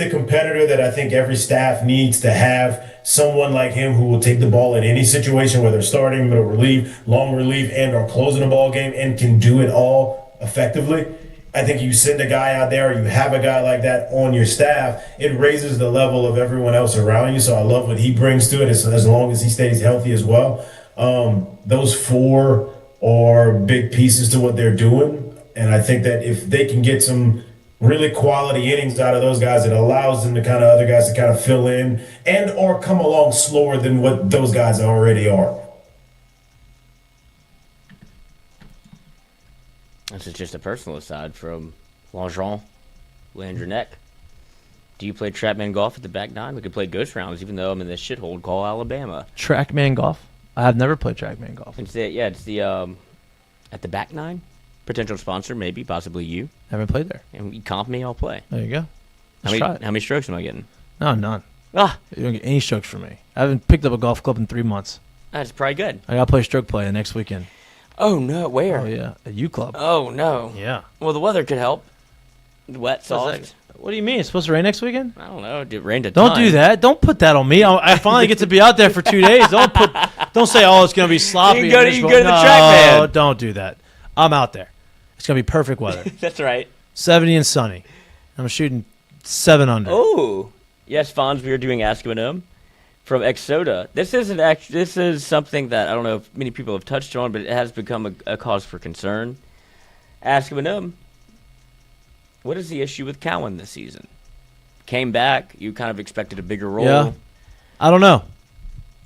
competitor that I think every staff needs to have. Someone like him who will take the ball in any situation, whether starting, middle relief, long relief, and or closing a ball game, and can do it all effectively. I think you send a guy out there, or you have a guy like that on your staff, it raises the level of everyone else around you. So I love what he brings to it, as long as he stays healthy as well. Those four are big pieces to what they're doing. And I think that if they can get some really quality innings out of those guys, it allows them to kind of other guys to kind of fill in and or come along slower than what those guys already are. This is just a personal aside from Landry Neck. Do you play Trapman golf at the back nine? We could play ghost rounds, even though I'm in this shithole called Alabama. Trackman golf? I have never played Trackman golf. It's the at the back nine. Potential sponsor, maybe, possibly you. Haven't played there. And you comp me, I'll play. There you go. How many strokes am I getting? No, none. Ah, You don't get any strokes from me. I haven't picked up a golf club in 3 months. that's probably good. I got to play stroke play the next weekend. Oh no, where? Oh, yeah. A U club. Oh no. Yeah. Well, the weather could help. Wet, soft. What do you mean? It's supposed to rain next weekend? I don't know. It rained a Don't ton. do that. Don't put that on me. I finally get to be out there for 2 days. Don't say, oh, it's going to be sloppy. You can go to the track, No, man. don't do that. I'm out there. It's going to be perfect weather. That's right. 70 and sunny. I'm shooting 7 under. Oh, yes, Fonz, we are doing Ask Him from Exoda. This is something that I don't know if many people have touched on, but it has become a cause for concern. Ask Him, what is the issue with Cowan this season? Came back, you kind of expected a bigger role. Yeah. I don't know.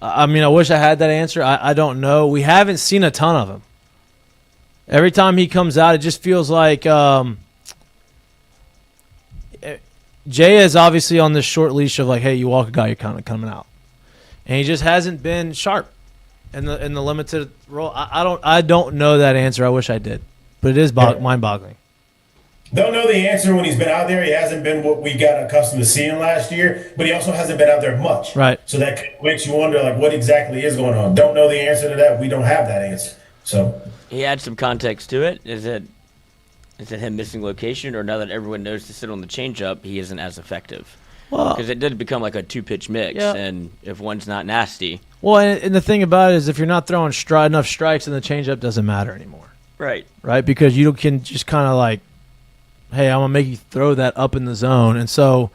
I mean, I wish I had that answer. I don't know. We haven't seen a ton of him. Every time he comes out, it just feels like Jay is obviously on this short leash of like, hey, you walk a guy, you're kind of coming out. And he just hasn't been sharp in the limited role. I don't know that answer. I wish I did. but it is mind-boggling. Don't know the answer when he's been out there. He hasn't been what we got accustomed to seeing last year, but he also hasn't been out there much. Right. So that makes you wonder, like, what exactly is going on. Don't know the answer to that. We don't have that answer. So he adds some context to it. Is it him missing location, or now that everyone knows to sit on the changeup, he isn't as effective? Well, because it did become like a 2-pitch mix, and if one's not nasty. Well, and the thing about it is, if you're not throwing enough strikes, then the changeup doesn't matter anymore. Right. Right, because you can just kind of like, hey, I'm gonna make you throw that up in the zone, and so,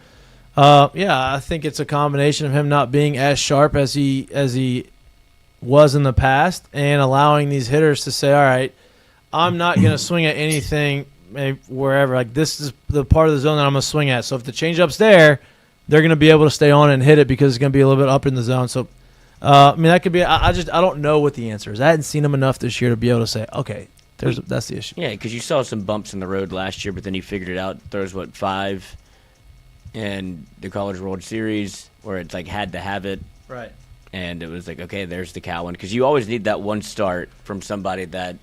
I think it's a combination of him not being as sharp as he was in the past, and allowing these hitters to say, all right, I'm not gonna swing at anything, maybe wherever. Like, this is the part of the zone that I'm gonna swing at. So if the changeup's there, they're gonna be able to stay on and hit it because it's gonna be a little bit up in the zone. So, that could be. I don't know what the answer is. I hadn't seen him enough this year to be able to say, okay. That's the issue. Yeah, because you saw some bumps in the road last year, but then he figured it out. Throws 5 in the College World Series, where it's like had to have it. Right. And it was like, okay, there's the Cowan, because you always need that one start from somebody that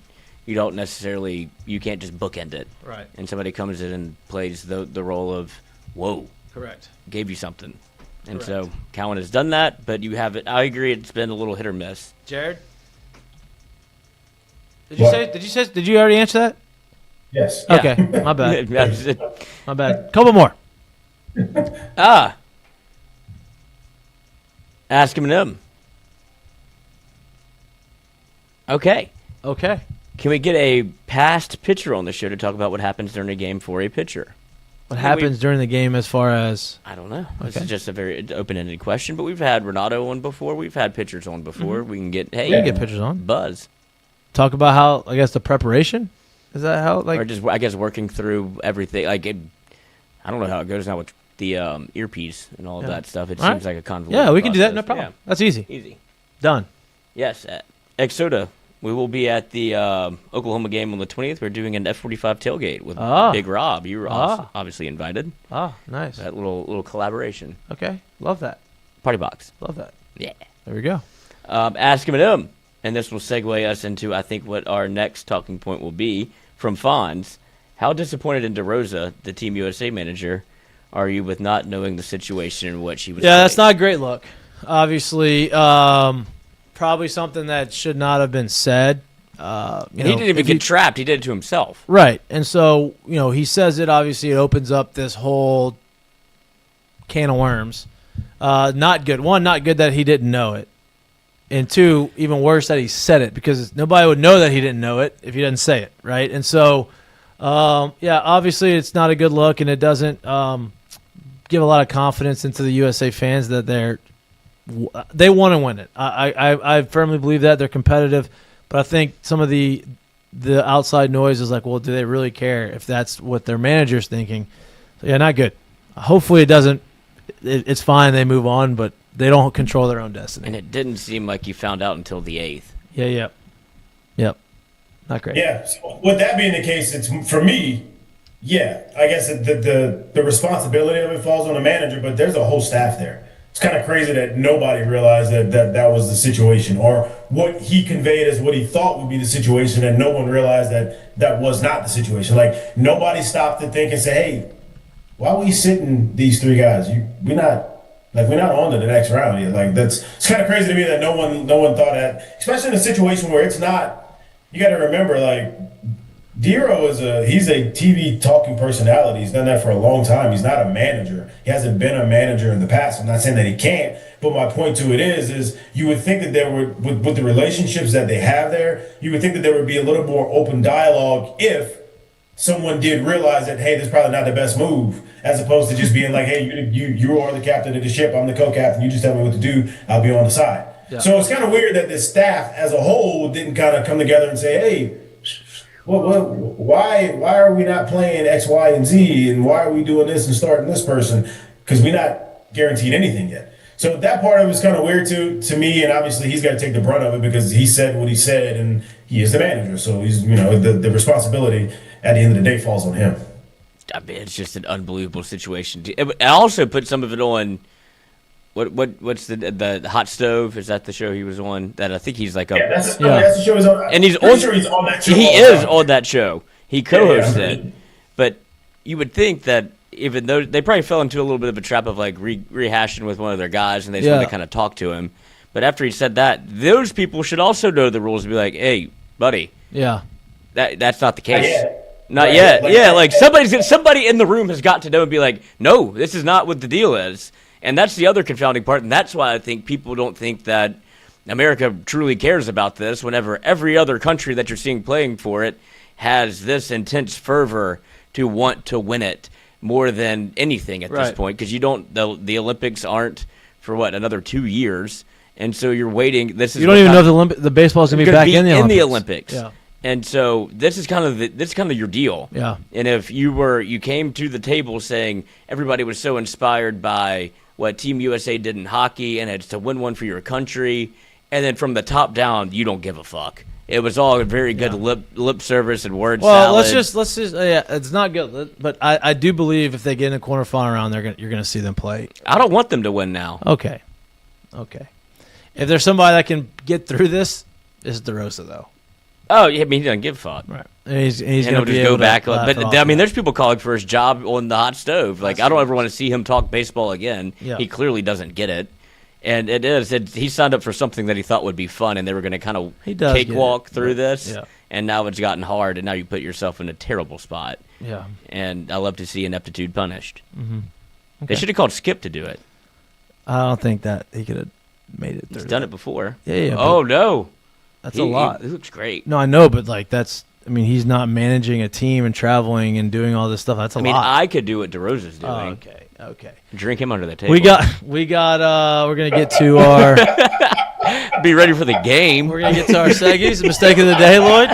you can't just bookend it. Right. And somebody comes in and plays the role of, whoa. Correct. Gave you something. And Correct. so Cowan has done that, but you have it. I agree, it's been a little hit or miss. Jared? Did you already answer that? yes. Yeah. Okay, my bad. My bad. Couple more. Ask him and him. Okay. Can we get a past pitcher on the show to talk about what happens during a game for a pitcher? What happens during the game as far as? I don't know. Okay. This is just a very open-ended question, but we've had Renato on before. We've had pitchers on before. Mm-hmm. We can get, We can get pitchers on. buzz. Talk about how, I guess, the preparation? Is that how, like? Or just, I guess, working through everything. Like, I don't know how it goes now with the earpiece and all of that stuff. It seems like a convoluted Yeah, we can do that. No process. problem. Yeah. That's easy. Easy. Done. Yes. Exoda, we will be at the Oklahoma game on the 20th. We're doing an F-45 tailgate with Big Rob. You were obviously invited. Oh, nice. That little collaboration. Okay. Love that. Party box. Love that. Yeah. There we go. Ask him and him. And this will segue us into, I think, what our next talking point will be from Fonz. How disappointed in DeRosa, the Team USA manager, are you with not knowing the situation and what she was doing? That's not a great look. Obviously, probably something that should not have been said. He didn't even get trapped. He did it to himself. Right. And so, he says it. Obviously, it opens up this whole can of worms. Not good. One, not good that he didn't know it. And two, even worse that he said it, because nobody would know that he didn't know it if he didn't say it, right? And so, obviously it's not a good look, and it doesn't give a lot of confidence into the USA fans that they want to win it. I firmly believe that. They're competitive, but I think some of the outside noise is like, well, do they really care if that's what their manager's thinking? So, yeah, not good. Hopefully it doesn't. It's fine. They move on, but they don't control their own destiny. And it didn't seem like you found out until the 8th. Yeah. Yep. Not great. Yeah. So with that being the case, it's for me. Yeah, I guess the responsibility of it falls on the manager, but there's a whole staff there. It's kind of crazy that nobody realized that was the situation, or what he conveyed as what he thought would be the situation, and no one realized that was not the situation. Like, nobody stopped to think and say, hey, why are we sitting these 3 guys? We're not on to the next round yet. Like, it's kind of crazy to me that no one thought that, especially in a situation where it's not. You got to remember, like, Dero he's a TV talking personality. He's done that for a long time. He's not a manager. He hasn't been a manager in the past. I'm not saying that he can't, but my point to it is you would think that there would, with the relationships that they have there, you would think that there would be a little more open dialogue if someone did realize that, hey, this is probably not the best move, as opposed to just being like, hey, you are the captain of the ship, I'm the co-captain, you just tell me what to do, I'll be on the side. Yeah. So it's kind of weird that the staff as a whole didn't kind of come together and say, hey, why are we not playing X, Y, and Z, and why are we doing this and starting this person? Because we're not guaranteed anything yet. So that part of it is kind of weird to me, and obviously he's got to take the brunt of it because he said what he said, and he is the manager. So he's, the responsibility at the end of the day falls on him. I mean, it's just an unbelievable situation. I also put some of it on. What's the Hot Stove? Is that the show he was on? That I think he's like that's the show he's on. And he's on that show. He is on that show. He co-hosted it. But you would think that even though they probably fell into a little bit of a trap of like rehashing with one of their guys, and they just wanted to kind of talk to him. But after he said that, those people should also know the rules and be like, "Hey, buddy, that's not the case. Not yet. Like somebody in the room has got to know and be like, no, this is not what the deal is." And that's the other confounding part, and that's why I think people don't think that America truly cares about this. Whenever every other country that you're seeing playing for it has this intense fervor to want to win it more than anything at this point, because the Olympics aren't for another 2 years. And so you're waiting. You don't even know if the baseball is going to be back in the Olympics. Yeah. And so this is kind of your deal. Yeah. And if you came to the table saying everybody was so inspired by what Team USA did in hockey and it's to win one for your country, and then from the top down you don't give a fuck. It was all a very good lip service and word salad. Well, let's just it's not good, but I do believe if they get in a quarterfinal round, you're going to see them play. I don't want them to win now. Okay. If there's somebody that can get through this, it's DeRosa, though. Oh, yeah, I mean, he doesn't give a fuck. Right. He's going to just go back. But, I mean, there's people calling for his job on the hot stove. Like, I don't ever want to see him talk baseball again. Yeah. He clearly doesn't get it. And he signed up for something that he thought would be fun, and they were going to kind of cakewalk through this. Yeah. And now it's gotten hard, and now you put yourself in a terrible spot. Yeah. And I love to see ineptitude punished. Mm-hmm. Okay. They should have called Skip to do it. I don't think that he could have made it through. He's done it before. Yeah. Oh, no. That's a lot. He looks great. No, I know, but he's not managing a team and traveling and doing all this stuff. That's a lot. I mean, I could do what DeRosa's doing. Oh, okay. Drink him under the table. We're going to get to our... Be ready for the game. We're going to get to our seggies. Mistake of the day, Lloyd.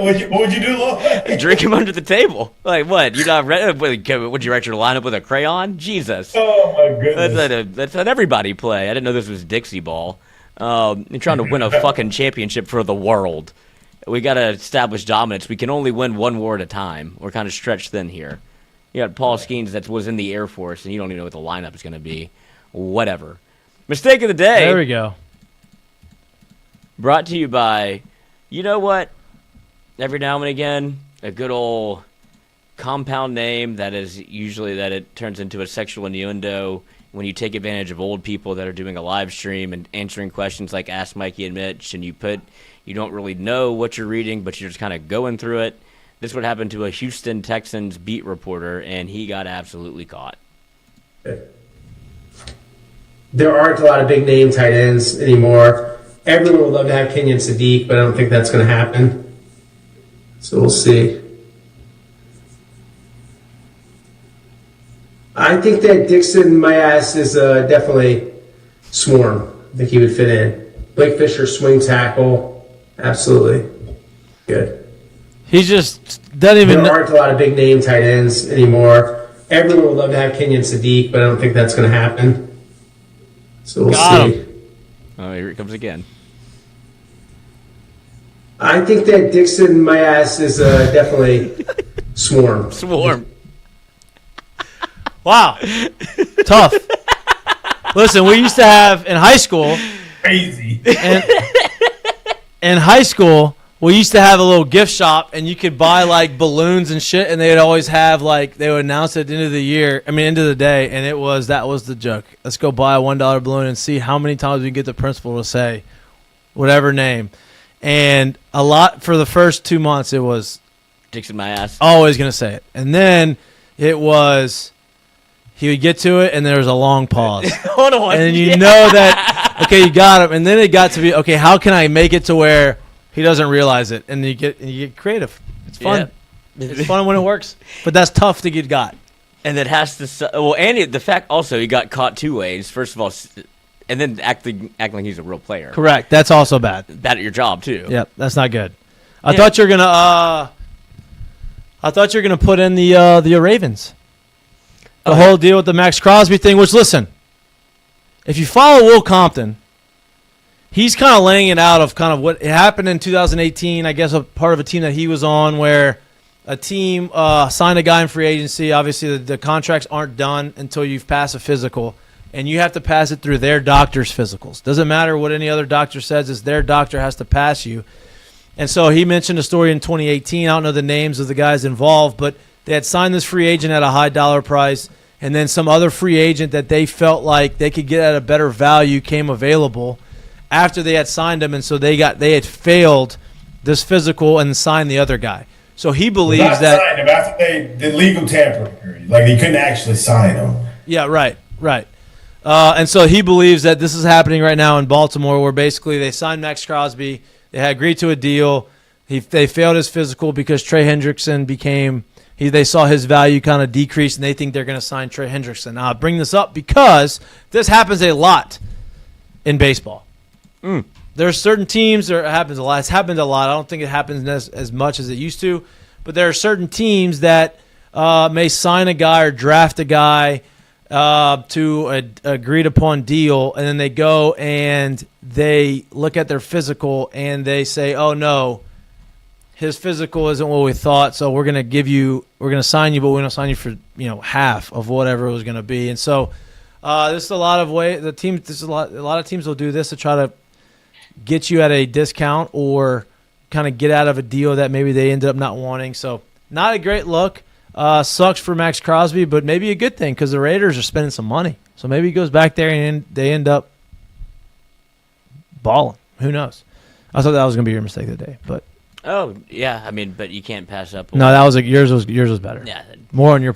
What would you do, Lloyd? Drink him under the table. Like, what? You're not ready? Would you write your lineup with a crayon? Jesus. Oh, my goodness. That's an everybody play. I didn't know this was Dixie ball. You're trying to win a fucking championship for the world. We got to establish dominance. We can only win one war at a time. We're kind of stretched thin here. You got Paul Skeens that was in the Air Force, and you don't even know what the lineup is going to be. Whatever. Mistake of the day. There we go. Brought to you by, you know what? Every now and again, a good old compound name that is usually that it turns into a sexual innuendo when you take advantage of old people that are doing a live stream and answering questions like Ask Mikey and Mitch, and you don't really know what you're reading, but you're just kind of going through it. This would happen to a Houston Texans beat reporter, and he got absolutely caught. There aren't a lot of big name tight ends anymore. Everyone would love to have Kenyon Sadiq, but I don't think that's going to happen. So we'll see. I think that Dixon, my ass, is definitely swarm. I think he would fit in. Blake Fisher, swing tackle, absolutely good. He just doesn't even. There aren't a lot of big name tight ends anymore. Everyone would love to have Kenyon Sadiq, but I don't think that's going to happen. So we'll see. Oh, here it comes again. I think that Dixon, my ass, is definitely swarm. Swarm. Wow. Tough. Listen, we used to have in high school. Crazy. In high school, we used to have a little gift shop, and you could buy like balloons and shit, and they'd always have they would announce it at the end of the day, and that was the joke. Let's go buy a $1 balloon and see how many times we can get the principal to say whatever name. And a lot for the first 2 months, it was Dixon my ass. Always going to say it. And then it was he would get to it, and there was a long pause. Hold on. And you know that, okay, you got him. And then it got to be, okay, how can I make it to where he doesn't realize it? And you get creative. It's fun. Yeah. It's fun when it works. But that's tough to get got. And it has to, and the fact also he got caught two ways. First of all, and then acting like he's a real player. Correct. That's also bad. Bad at your job too. Yep, that's not good. I thought you were gonna. I thought you were gonna put in the Ravens. The whole deal with the Max Crosby thing. Which, listen, if you follow Will Compton, he's kind of laying it out of kind of what happened in 2018. I guess a part of a team that he was on, where a team signed a guy in free agency. Obviously, the contracts aren't done until you've passed a physical. And you have to pass it through their doctor's physicals. Doesn't matter what any other doctor says, is their doctor has to pass you. And so he mentioned a story in 2018. I don't know the names of the guys involved, but they had signed this free agent at a high dollar price, and then some other free agent that they felt like they could get at a better value came available after they had signed him, and so they had failed this physical and signed the other guy. So he believes that signed him after they did legal tampering, like they couldn't actually sign him. Yeah, right. And so he believes that this is happening right now in Baltimore, where basically they signed Max Crosby. They had agreed to a deal. They failed his physical because Trey Hendrickson they saw his value kind of decrease, and they think they're going to sign Trey Hendrickson. Now, I bring this up because this happens a lot in baseball. There are certain teams, or it happens a lot. It's happened a lot. I don't think it happens as much as it used to, but there are certain teams that may sign a guy or draft a guy to an agreed-upon deal, and then they go and they look at their physical and they say, oh, no, his physical isn't what we thought, so we're going to sign you, but we're going to sign you for half of whatever it was going to be. And so this is a lot of a lot of teams will do this to try to get you at a discount or kind of get out of a deal that maybe they ended up not wanting. So not a great look. Sucks for Max Crosby, but maybe a good thing because the Raiders are spending some money. So maybe he goes back there and they end up balling. Who knows? I thought that was going to be your mistake of the day, but Oh yeah, I mean, but you can't pass up. No, that was yours was better. Yeah, more on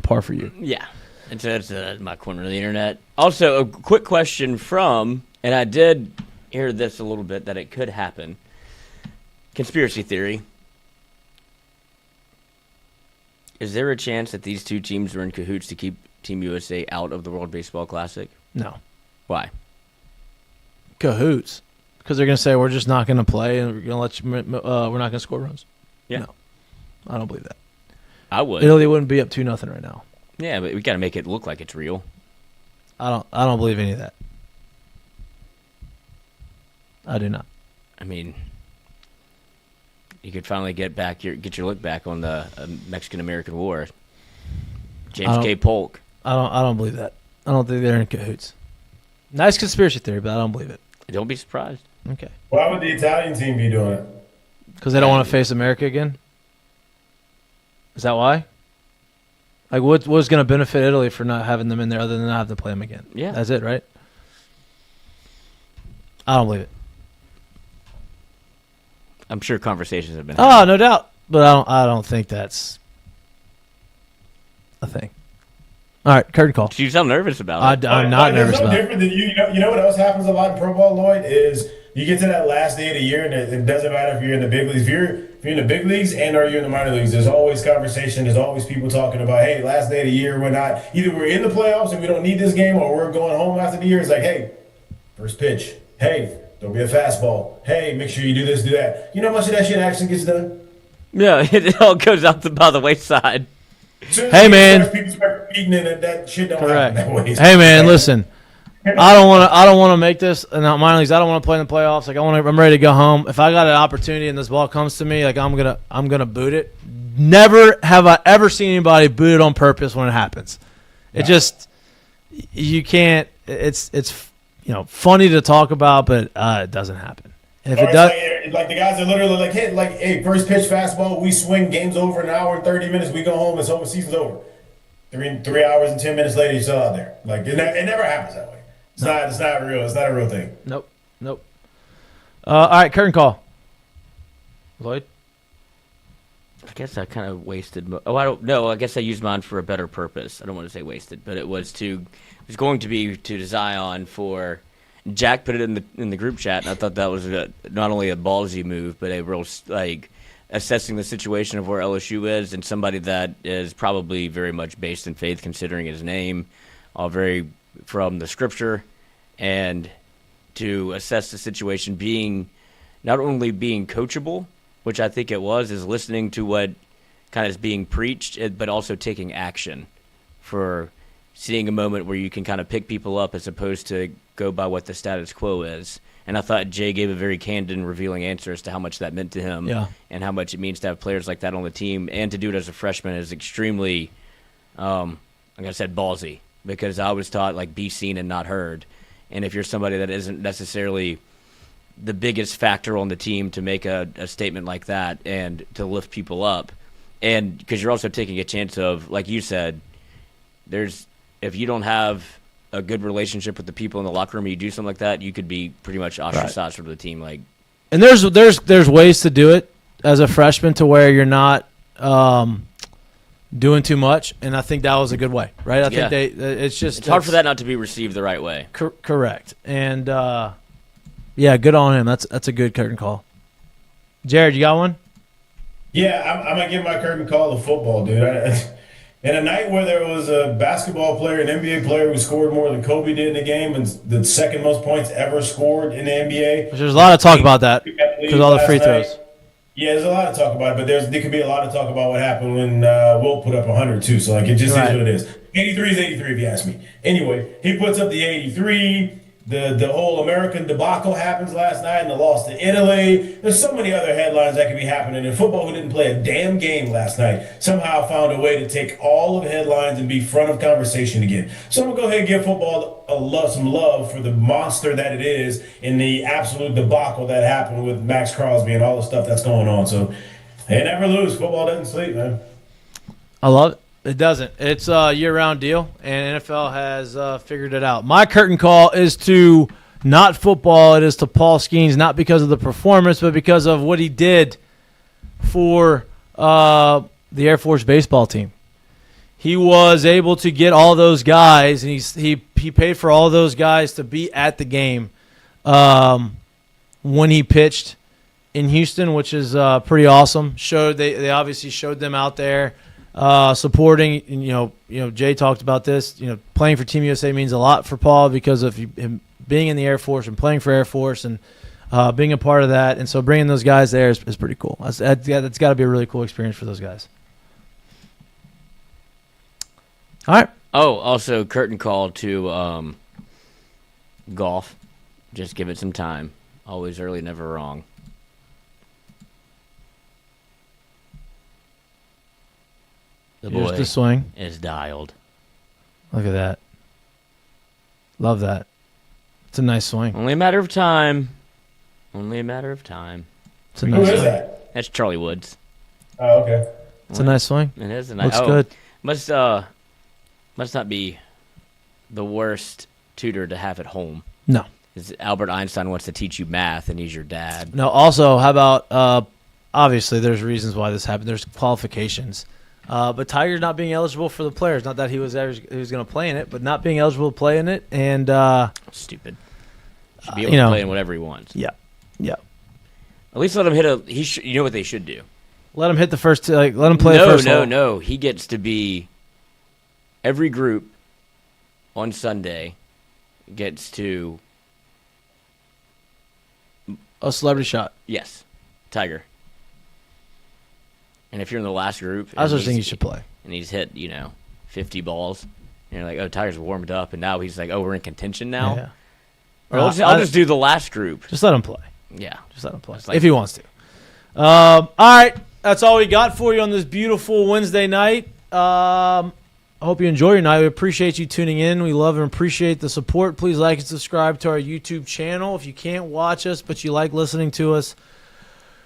par for you. Yeah, and so that's my corner of the internet. Also, a quick question from, and I did hear this a little bit that it could happen. Conspiracy theory. Is there a chance that these two teams are in cahoots to keep Team USA out of the World Baseball Classic? No. Why? Cahoots. Because they're going to say, we're just not going to play and we're going to we're not going to score runs. Yeah. No. I don't believe that. I would. Italy wouldn't be up 2-0 right now. Yeah, but we got to make it look like it's real. I don't believe any of that. I do not. I mean, you could finally get your look back on the Mexican-American War. James K. Polk. I don't believe that. I don't think they're in cahoots. Nice conspiracy theory, but I don't believe it. Don't be surprised. Okay. Why would the Italian team be doing it? Because they don't want to face America again? Is that why? Like, what's going to benefit Italy for not having them in there other than not having to play them again? Yeah. That's it, right? I don't believe it. I'm sure conversations have been had. Oh, no doubt. But I don't think that's a thing. All right, curtain call. You sound nervous about it. I'm not nervous about it. Different than you know what else happens a lot in pro ball, Lloyd, is you get to that last day of the year, and it doesn't matter if you're in the big leagues. If you're in the big leagues and are you in the minor leagues, there's always conversation. There's always people talking about, hey, last day of the year, either we're in the playoffs and we don't need this game, or we're going home after the year. It's like, hey, first pitch. Hey, don't be a fastball. Hey, make sure you do this, do that. You know how much of that shit actually gets done? Yeah, it all goes out by the wayside. Hey, man. People start eating it, that shit don't happen that way. Hey, man, listen. I don't want to make this in the minor leagues. I don't want to play in the playoffs. Like I'm ready to go home. If I got an opportunity and this ball comes to me, like I'm gonna boot it. Never have I ever seen anybody boot it on purpose when it happens. It just you can't. It's funny to talk about, but it doesn't happen. And if it does, like the guys are literally like, hey, first pitch fastball, we swing, game's over in an hour and 30 minutes, we go home, it's over, season's over. 3 hours and 10 minutes later, you're still out there. Like it never happens that way. It's not real. It's not a real thing. Nope. All right, curtain call. Lloyd? I guess I kind of wasted. I don't know. I guess I used mine for a better purpose. I don't want to say wasted, but it was going to be to Zion for. Jack put it in the group chat, and I thought that was not only a ballsy move, but a real assessing the situation of where LSU is, and somebody that is probably very much based in faith, considering his name, all very from the scripture, and to assess the situation being not only being coachable, which I think it was, is listening to what kind of is being preached, but also taking action for seeing a moment where you can kind of pick people up as opposed to go by what the status quo is. And I thought Jay gave a very candid and revealing answer as to how much that meant to him and how much it means to have players like that on the team, and to do it as a freshman is extremely, like I said, ballsy, because I was taught, like, be seen and not heard. And if you're somebody that isn't necessarily the biggest factor on the team to make a statement like that and to lift people up. And because you're also taking a chance of, like you said, if you don't have a good relationship with the people in the locker room, you do something like that, you could be pretty much ostracized from the team. Like, and there's ways to do it as a freshman to where you're not doing too much, and I think that was a good way, right? I think it's hard for that not to be received the right way. Correct. And good on him. That's a good curtain call. Jared, you got one? Yeah, I'm gonna give my curtain call to football, dude. In a night where there was a basketball player, an NBA player who scored more than Kobe did in the game, and the second most points ever scored in the NBA. There's a lot of talk about that because all the free throws. Yeah, there's a lot of talk about it, but there could be a lot of talk about what happened when Will put up 100 too. So it just is what it is. 83 is 83 if you ask me. Anyway, he puts up the 83. The whole American debacle happens last night and the loss to Italy. There's so many other headlines that could be happening. And football, who didn't play a damn game last night, somehow found a way to take all of the headlines and be front of conversation again. So I'm going to go ahead and give football some love for the monster that it is in the absolute debacle that happened with Max Crosby and all the stuff that's going on. So they never lose. Football doesn't sleep, man. I love it. It doesn't. It's a year-round deal, and NFL has figured it out. My curtain call is to not football. It is to Paul Skeens, not because of the performance, but because of what he did for the Air Force baseball team. He was able to get all those guys, and he paid for all those guys to be at the game when he pitched in Houston, which is pretty awesome. They obviously showed them out there. Supporting, Jay talked about this. Playing for Team USA means a lot for Paul because of him being in the Air Force and playing for Air Force and being a part of that. And so bringing those guys there is pretty cool. That's got to be a really cool experience for those guys. All right. Oh, also curtain call to golf. Just give it some time. Always early, never wrong. The boy Here's the swing. Is dialed. Look at that. Love that. It's a nice swing. Only a matter of time. Only a matter of time. It's a nice Who is swing. that? That's Charlie Woods. Oh, okay. It's a nice swing. It is a nice. Looks good. Must not be the worst tutor to have at home. No. Albert Einstein wants to teach you math, and he's your dad. No. Also, how about? Obviously, there's reasons why this happened. There's qualifications. But Tiger's not being eligible for the players. Not that he was going to play in it, but not being eligible to play in it, and stupid. Should be able to play in whatever he wants. Yeah. At least let him hit you know what they should do? Let him hit the first. Let him play the first hole. No. He gets to be. Every group on Sunday gets to. A celebrity shot. Yes, Tiger. And if you're in the last group, I was just thinking you should play. And he's hit 50 balls, and you're like, oh, Tiger's warmed up, and now he's like, oh, we're in contention now. Yeah. Or I'll just do the last group. Just let him play. Yeah, just let him play like, if he wants to. All right, that's all we got for you on this beautiful Wednesday night. I hope you enjoy your night. We appreciate you tuning in. We love and appreciate the support. Please like and subscribe to our YouTube channel. If you can't watch us, but you like listening to us,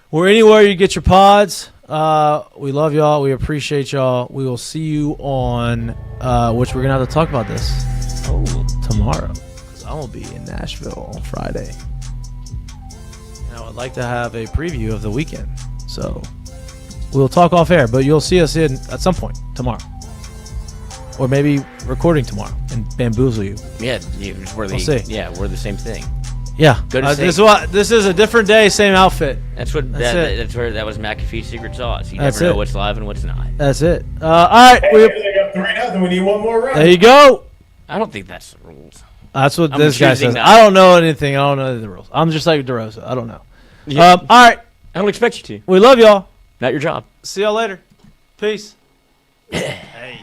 we're anywhere you get your pods. We love y'all. We appreciate y'all. We will see you on, which we're going to have to talk about this tomorrow. Because I'm going to be in Nashville on Friday. And I would like to have a preview of the weekend. So we'll talk off air, but you'll see us at some point tomorrow. Or maybe recording tomorrow and bamboozle you. Yeah, we'll see. Yeah, we're the same thing. Yeah, this is a different day, same outfit. That's where that was McAfee's secret sauce. You never know what's live and what's not. That's it. All right, we got 3-0. We need one more round. There you go. I don't think that's the rules. That's what this guy says. I don't know anything. I don't know the rules. I'm just like DeRosa. I don't know. Yeah. All right. I don't expect you to. We love y'all. Not your job. See y'all later. Peace. Hey.